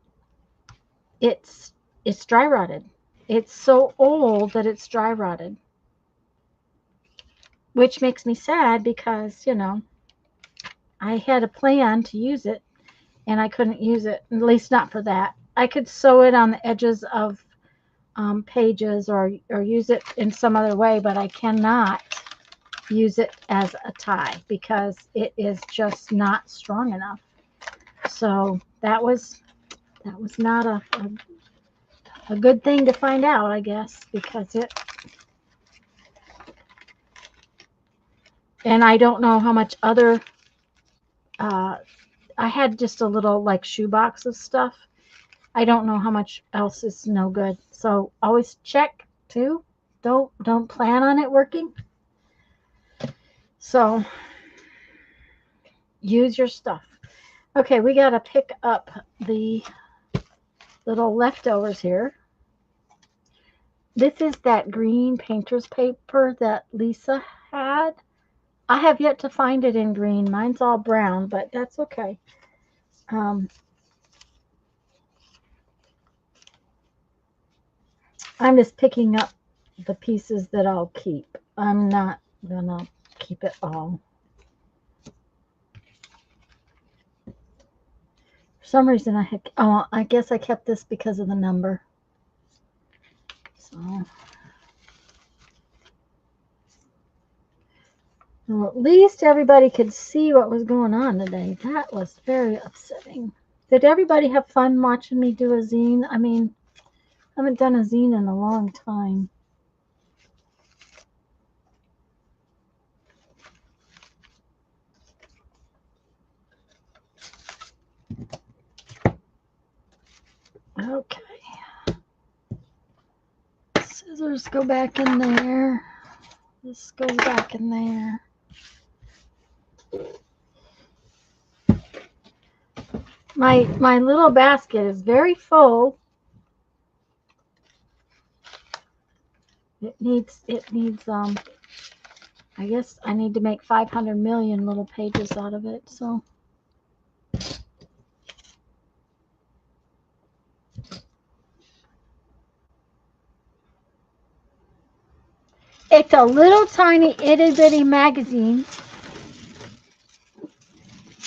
it's dry rotted. It's so old that it's dry rotted. Which makes me sad because, I had a plan to use it and I couldn't use it, at least not for that. I could sew it on the edges of pages or use it in some other way, but I cannot use it as a tie because it is just not strong enough. So that was not a good thing to find out, I guess, because and I don't know how much other I had just a little like shoebox of stuff. I don't know how much else is no good. So always check too. Don't plan on it working. So use your stuff. Okay, we got to pick up the little leftovers here. This is that green painter's paper that Lisa had. I have yet to find it in green. Mine's all brown, but that's okay. I'm just picking up the pieces that I'll keep. I'm not gonna keep it all. For some reason I guess I kept this because of the number. So well, at least everybody could see what was going on today. That was very upsetting. Did everybody have fun watching me do a zine? I mean, I haven't done a zine in a long time. Okay. Scissors go back in there. This goes back in there. My little basket is very full. It needs I guess I need to make 500 million little pages out of it, so it's a little tiny itty bitty magazine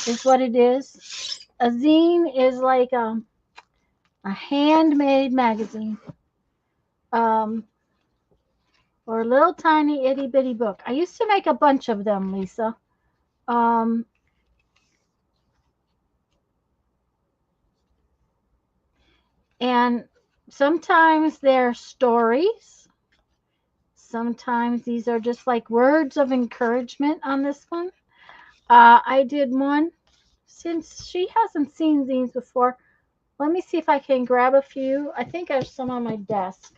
is what it is. A zine is like a handmade magazine. Or a little tiny itty bitty book. I used to make a bunch of them, Lisa. And sometimes they're stories. Sometimes these are just like words of encouragement on this one. I did one, since she hasn't seen zines before. Let me see if I can grab a few. I think I have some on my desk.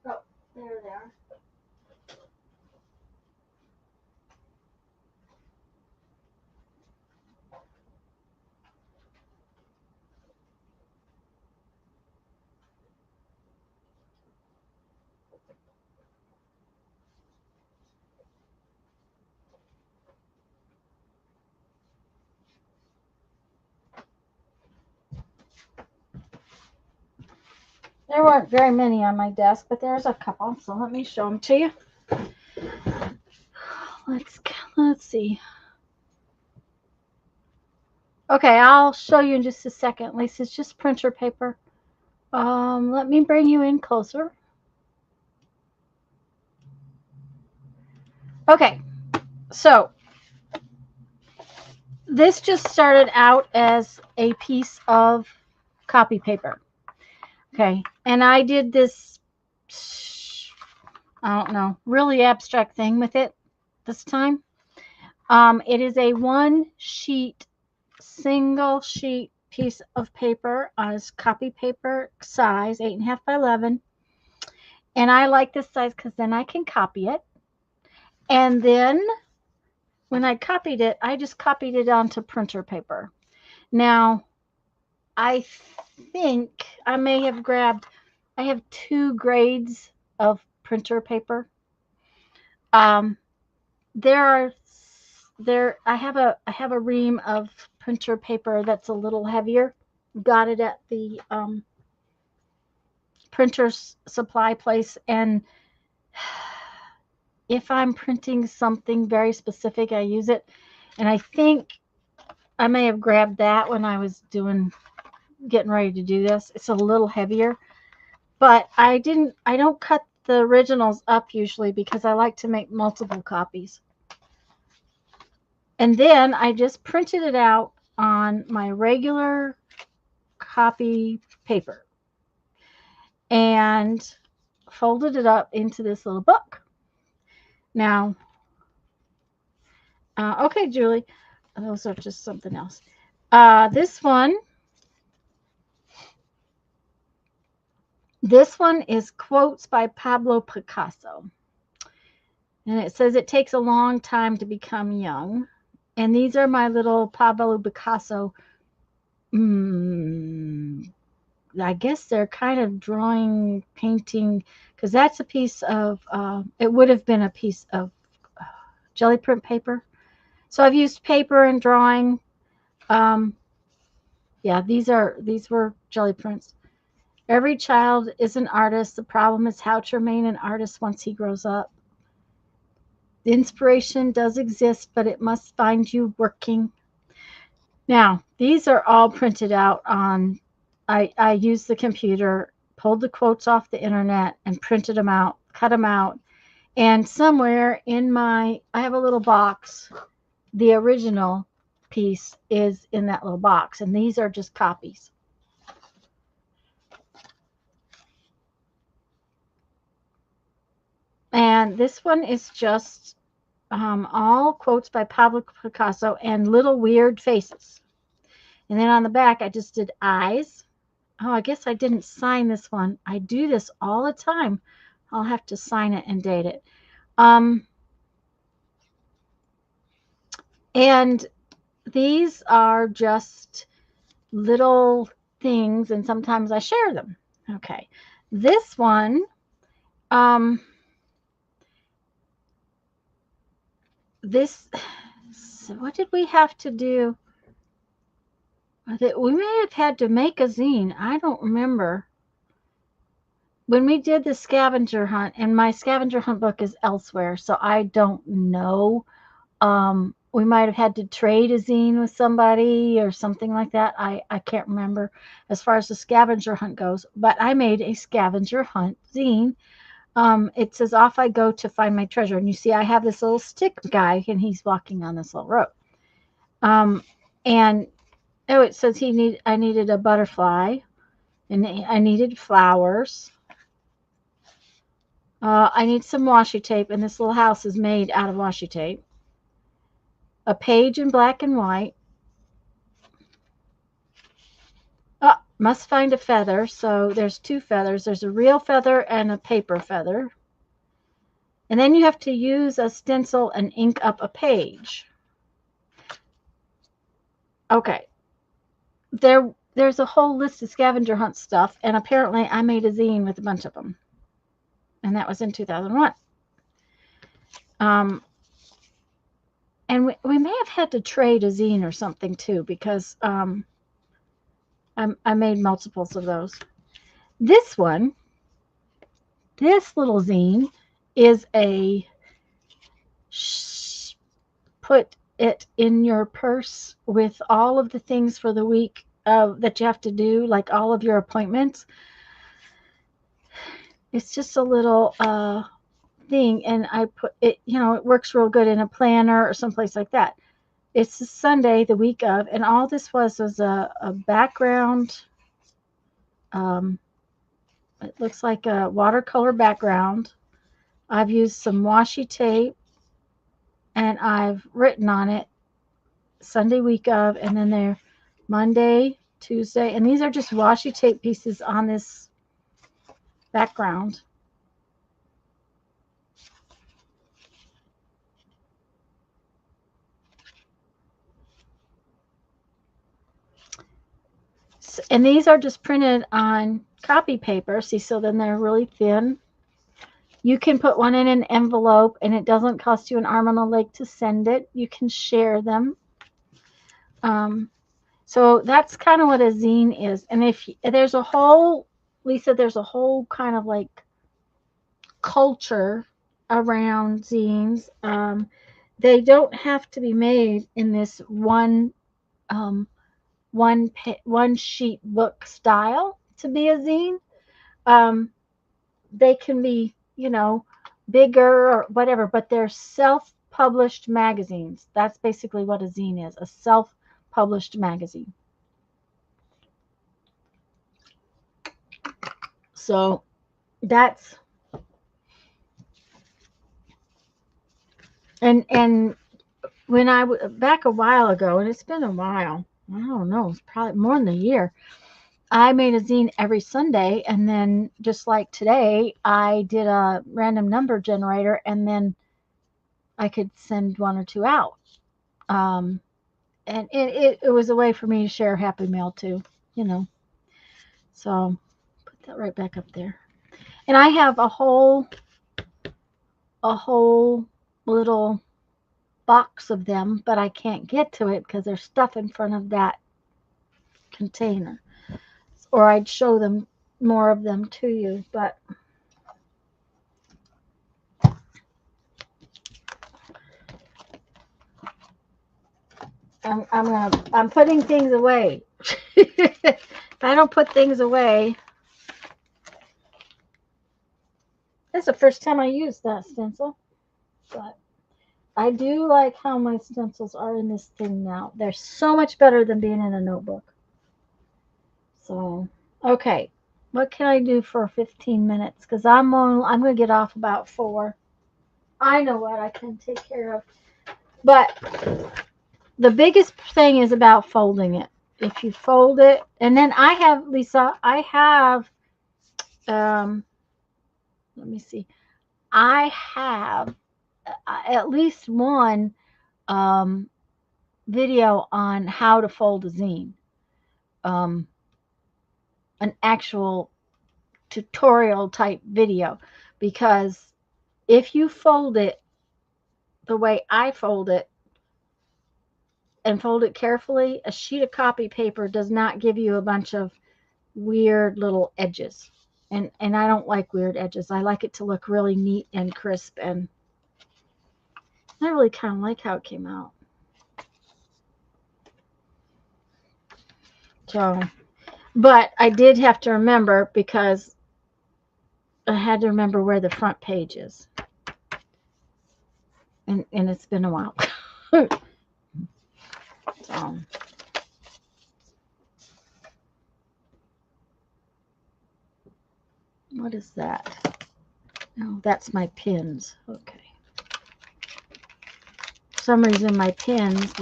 Oh, there they are. There weren't very many on my desk, but there's a couple, so let me show them to you. Let's see. Okay, I'll show you in just a second. Lisa, it's just printer paper. Let me bring you in closer. Okay, so this just started out as a piece of copy paper. Okay, and I did this, I don't know, really abstract thing with it this time. It is a single sheet piece of paper as copy paper size, 8.5 by 11. And I like this size because then I can copy it. And then when I copied it, I just copied it onto printer paper. Now, I think I may have grabbed, I have 2 grades of printer paper. I have a ream of printer paper that's a little heavier. Got it at the printer's supply place, and if I'm printing something very specific, I use it. And I think I may have grabbed that when I was getting ready to do this. It's a little heavier, but I don't cut the originals up usually because I like to make multiple copies. And then I just printed it out on my regular copy paper and folded it up into this little book. Now, okay, Julie, those are just something else. This one is quotes by Pablo Picasso. And it says it takes a long time to become young. And these are my little Pablo Picasso. I guess they're kind of drawing, painting, because that's a piece of, it would have been a piece of jelly print paper. So I've used paper and drawing. Yeah, these were jelly prints. Every child is an artist. The problem is how to remain an artist once he grows up. The inspiration does exist, but it must find you working. Now, these are all printed out on, I used the computer, pulled the quotes off the internet and printed them out, cut them out. And somewhere in I have a little box. The original piece is in that little box, and these are just copies. And this one is just all quotes by Pablo Picasso and little weird faces. And then on the back, I just did eyes. Oh, I guess I didn't sign this one. I do this all the time. I'll have to sign it and date it. And these are just little things, and sometimes I share them. Okay. This one, what did we have to do? We may have had to make a zine. I don't remember. When we did the scavenger hunt, and my scavenger hunt book is elsewhere, so I don't know. We might have had to trade a zine with somebody or something like that. I can't remember as far as the scavenger hunt goes, but I made a scavenger hunt zine. It says, "Off I go to find my treasure." And you see, I have this little stick guy, and he's walking on this little rope. And oh, it says I needed a butterfly, and I needed flowers. I need some washi tape, and this little house is made out of washi tape. A page in black and white. Oh, must find a feather. So there's two feathers. There's a real feather and a paper feather. And then you have to use a stencil and ink up a page. Okay. There's a whole list of scavenger hunt stuff, and apparently I made a zine with a bunch of them. And that was in 2001. And we may have had to trade a zine or something too, because I made multiples of those. This one, this little zine is a put it in your purse with all of the things for the week that you have to do, like all of your appointments. It's just a little thing, and I put it, it works real good in a planner or someplace like that. It's a Sunday, the week of, and all this was a background. It looks like a watercolor background. I've used some washi tape, and I've written on it Sunday, week of, and then they're Monday, Tuesday, and these are just washi tape pieces on this background. And these are just printed on copy paper. See, so then they're really thin. You can put one in an envelope, and it doesn't cost you an arm and a leg to send it. You can share them. So that's kind of what a zine is. And if there's a whole, Lisa, there's a whole kind of like culture around zines. They don't have to be made in this one sheet book style to be a zine. They can be, bigger or whatever, but they're self-published magazines. That's basically what a zine is, a self-published magazine. So that's, and when I back a while ago, and it's been a while, I don't know, it's probably more than a year, I made a zine every Sunday, and then just like today, I did a random number generator, and then I could send one or two out. And it was a way for me to share Happy Mail too, So put that right back up there. And I have a whole little box of them, but I can't get to it because there's stuff in front of that container. Or I'd show them more of them to you, but I'm putting things away. If I don't put things away, this is the first time I used that stencil, but I do like how my stencils are in this thing now. They're so much better than being in a notebook. So, okay, what can I do for 15 minutes? Because I'm going to get off about 4. I know what I can take care of. But the biggest thing is about folding it. If you fold it, and then I have, Lisa, I have, let me see. I have at least one video on how to fold a zine. Um, an actual tutorial type video, because if you fold it the way I fold it and fold it carefully, a sheet of copy paper does not give you a bunch of weird little edges. And I don't like weird edges. I like it to look really neat and crisp, and I really kind of like how it came out. So, but I did have to remember, because I had to remember where the front page is. And it's been a while. So, what is that? Oh, that's my pins. Okay. For some reason my pins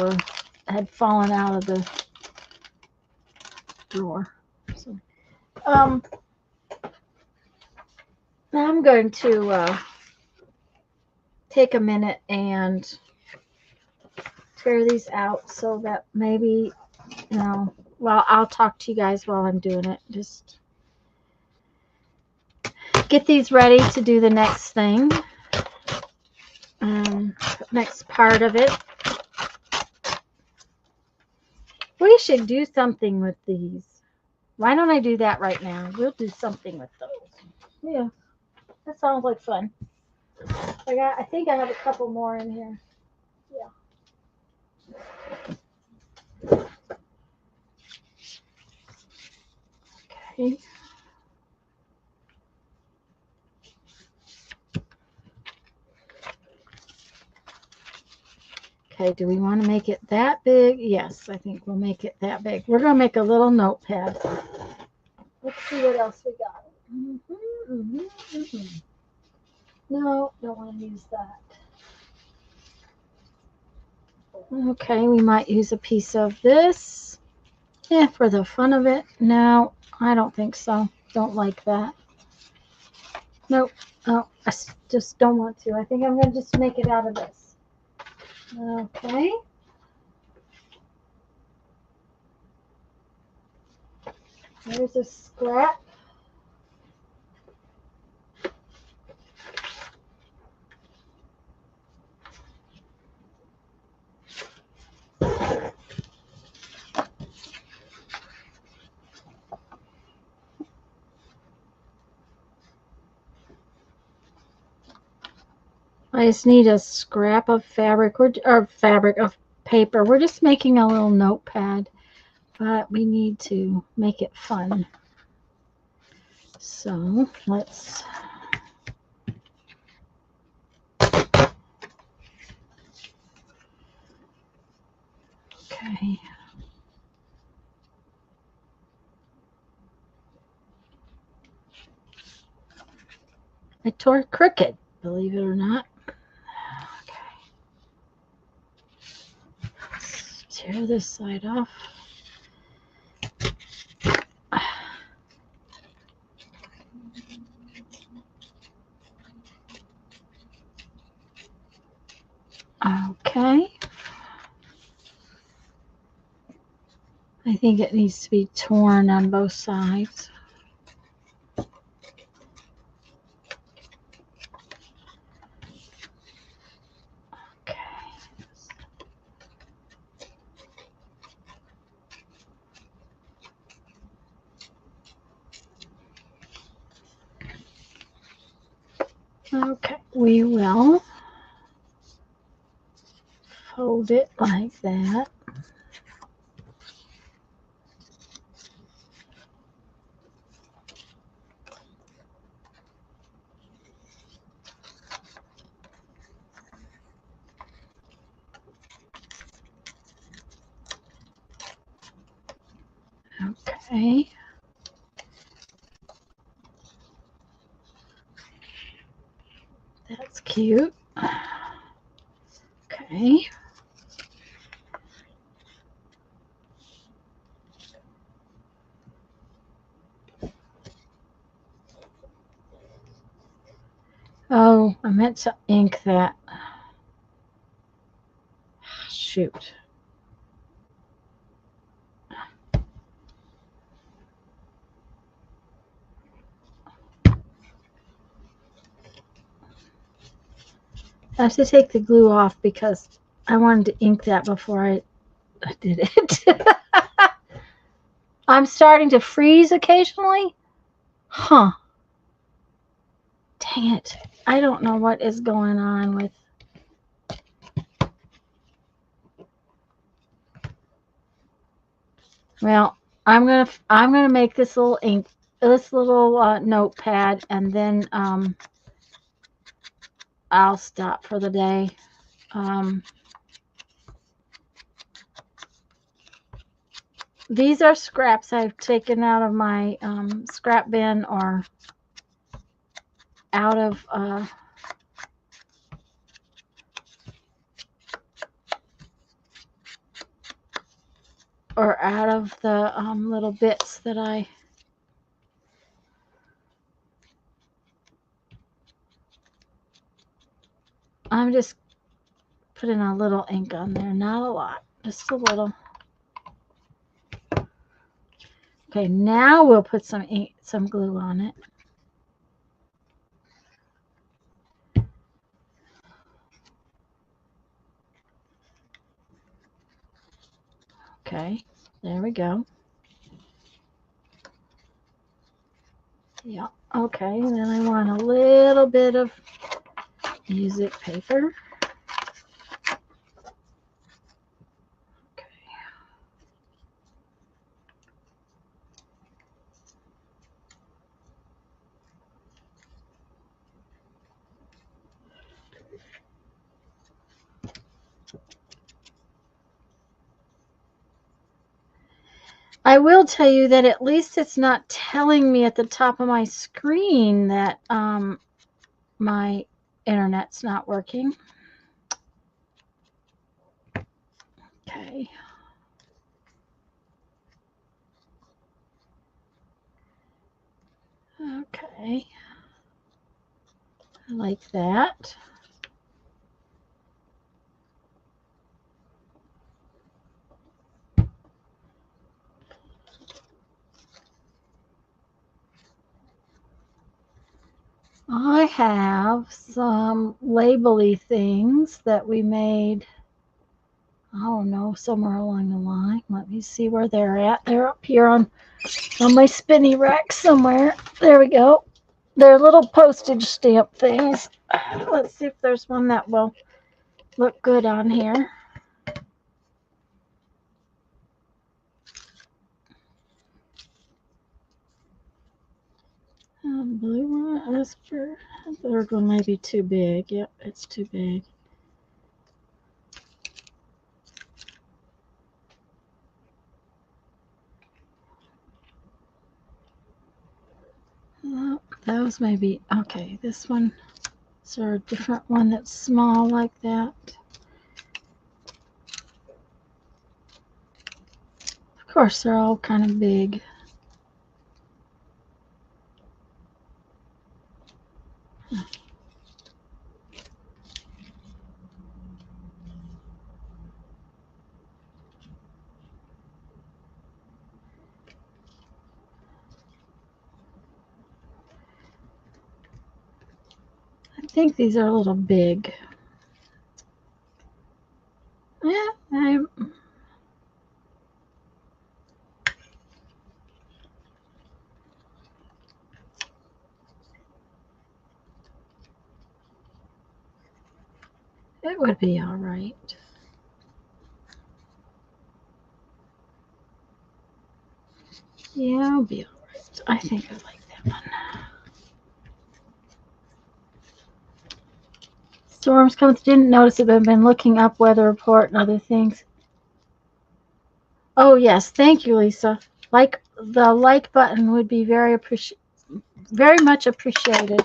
had fallen out of the drawer. So, now I'm going to take a minute and tear these out so that maybe, well, I'll talk to you guys while I'm doing it. Just get these ready to do the next thing. Next part of it. We should do something with these. Why don't I do that right now? We'll do something with those. Yeah, that sounds like fun. I think I have a couple more in here. Yeah. Okay. Okay, do we want to make it that big? Yes, I think we'll make it that big. We're going to make a little notepad. Let's see what else we got. No, don't want to use that. Okay, we might use a piece of this. Yeah, for the fun of it. No, I don't think so. Don't like that. Nope. Oh, I just don't want to. I think I'm going to just make it out of this. Okay. There's a scrap. I just need a scrap of fabric or fabric of paper. We're just making a little notepad, but we need to make it fun. So let's okay. I tore crooked, believe it or not. Okay. Let's tear this side off. Okay. I think it needs to be torn on both sides. Okay. Okay, we will fold it like that. Okay. That's cute. Okay. Oh, I meant to ink that. Shoot. I have to take the glue off because I wanted to ink that before I did it. I'm starting to freeze occasionally. Huh. Dang it. I don't know what is going on with. Well, I'm gonna make this little notepad, and then I'll stop for the day. These are scraps I've taken out of my scrap bin or out of the little bits that I'm just putting a little ink on there, not a lot, just a little. Okay, now we'll put some ink, some glue on it. Okay, there we go. Yeah, okay, and then I want a little bit of music paper. Okay. I will tell you that at least it's not telling me at the top of my screen that my internet's not working. Okay. Okay. I like that. I have some label-y things that we made, I don't know, somewhere along the line. Let me see where they're at. They're up here on my spinny rack somewhere. There we go. They're little postage stamp things. Let's see if there's one that will look good on here. Blue one, Esper. The third one might be too big. Yep, it's too big. Those may be, okay, this one, is there a different one that's small like that? Of course, they're all kind of big. I think these are a little big. Yeah, it would be all right. Yeah, I'll be all right. I think I like that one. Storms coming. Didn't notice it, but I've been looking up weather report and other things. Oh yes, thank you, Lisa. Like the like button would be very much appreciated.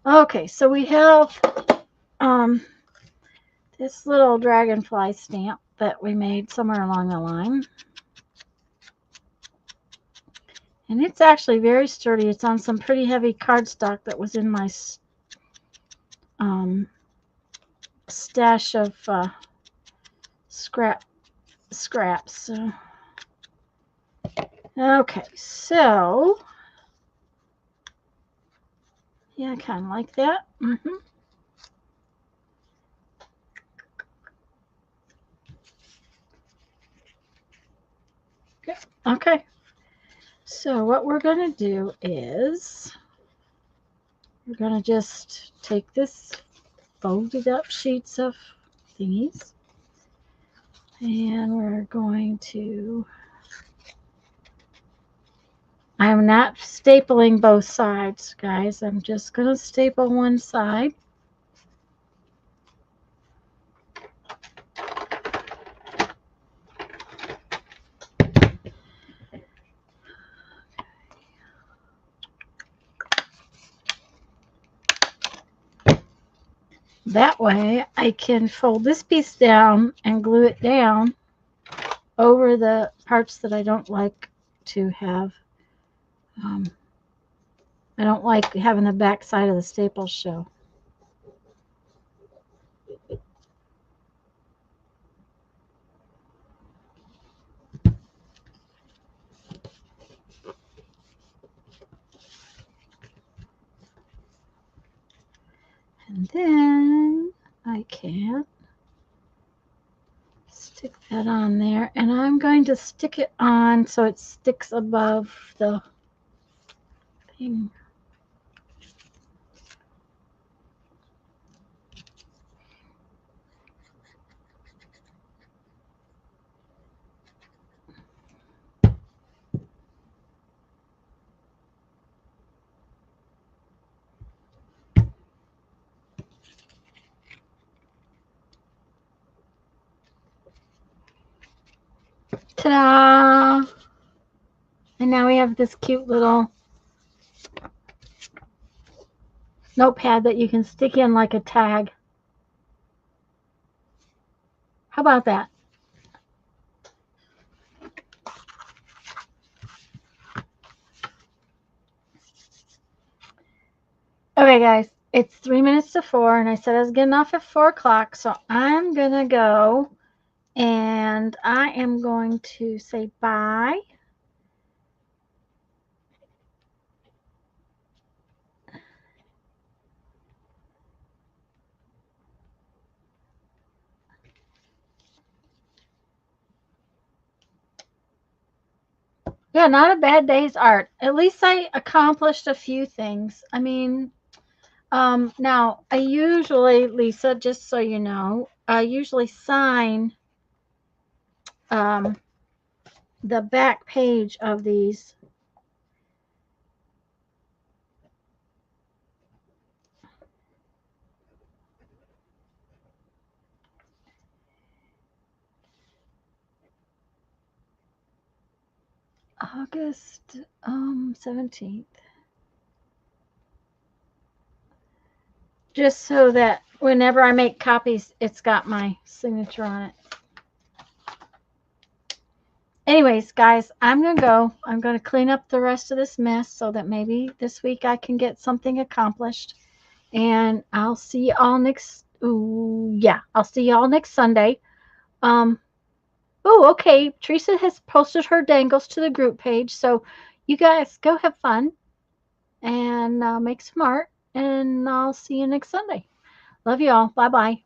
Okay, so we have this little dragonfly stamp that we made somewhere along the line. And it's actually very sturdy. It's on some pretty heavy cardstock that was in my stash of scraps. So, okay, so yeah, kind of like that. Okay. So what we're going to do is we're going to just take this folded up sheets of thingies and we're going to, I'm not stapling both sides, guys. I'm just going to staple one side. That way I can fold this piece down and glue it down over the parts that I don't like to have. I don't like having the back side of the staples show. And then I can stick that on there, and I'm going to stick it on so it sticks above the thing. Ta-da! And now we have this cute little notepad that you can stick in like a tag. How about that? Okay, guys, it's 3 minutes to 4, and I said I was getting off at 4 o'clock, so I'm going to go, and I am going to say bye. Yeah, not a bad day's art. At least I accomplished a few things. I mean, now I usually, Lisa, just so you know, I usually sign the back page of these. August 17th. Just so that whenever I make copies, it's got my signature on it. Anyways, guys, I'm going to go. I'm going to clean up the rest of this mess so that maybe this week I can get something accomplished. And I'll see y'all next, I'll see y'all next Sunday. Okay. Teresa has posted her dangles to the group page. So you guys go have fun and make some art. And I'll see you next Sunday. Love you all. Bye-bye.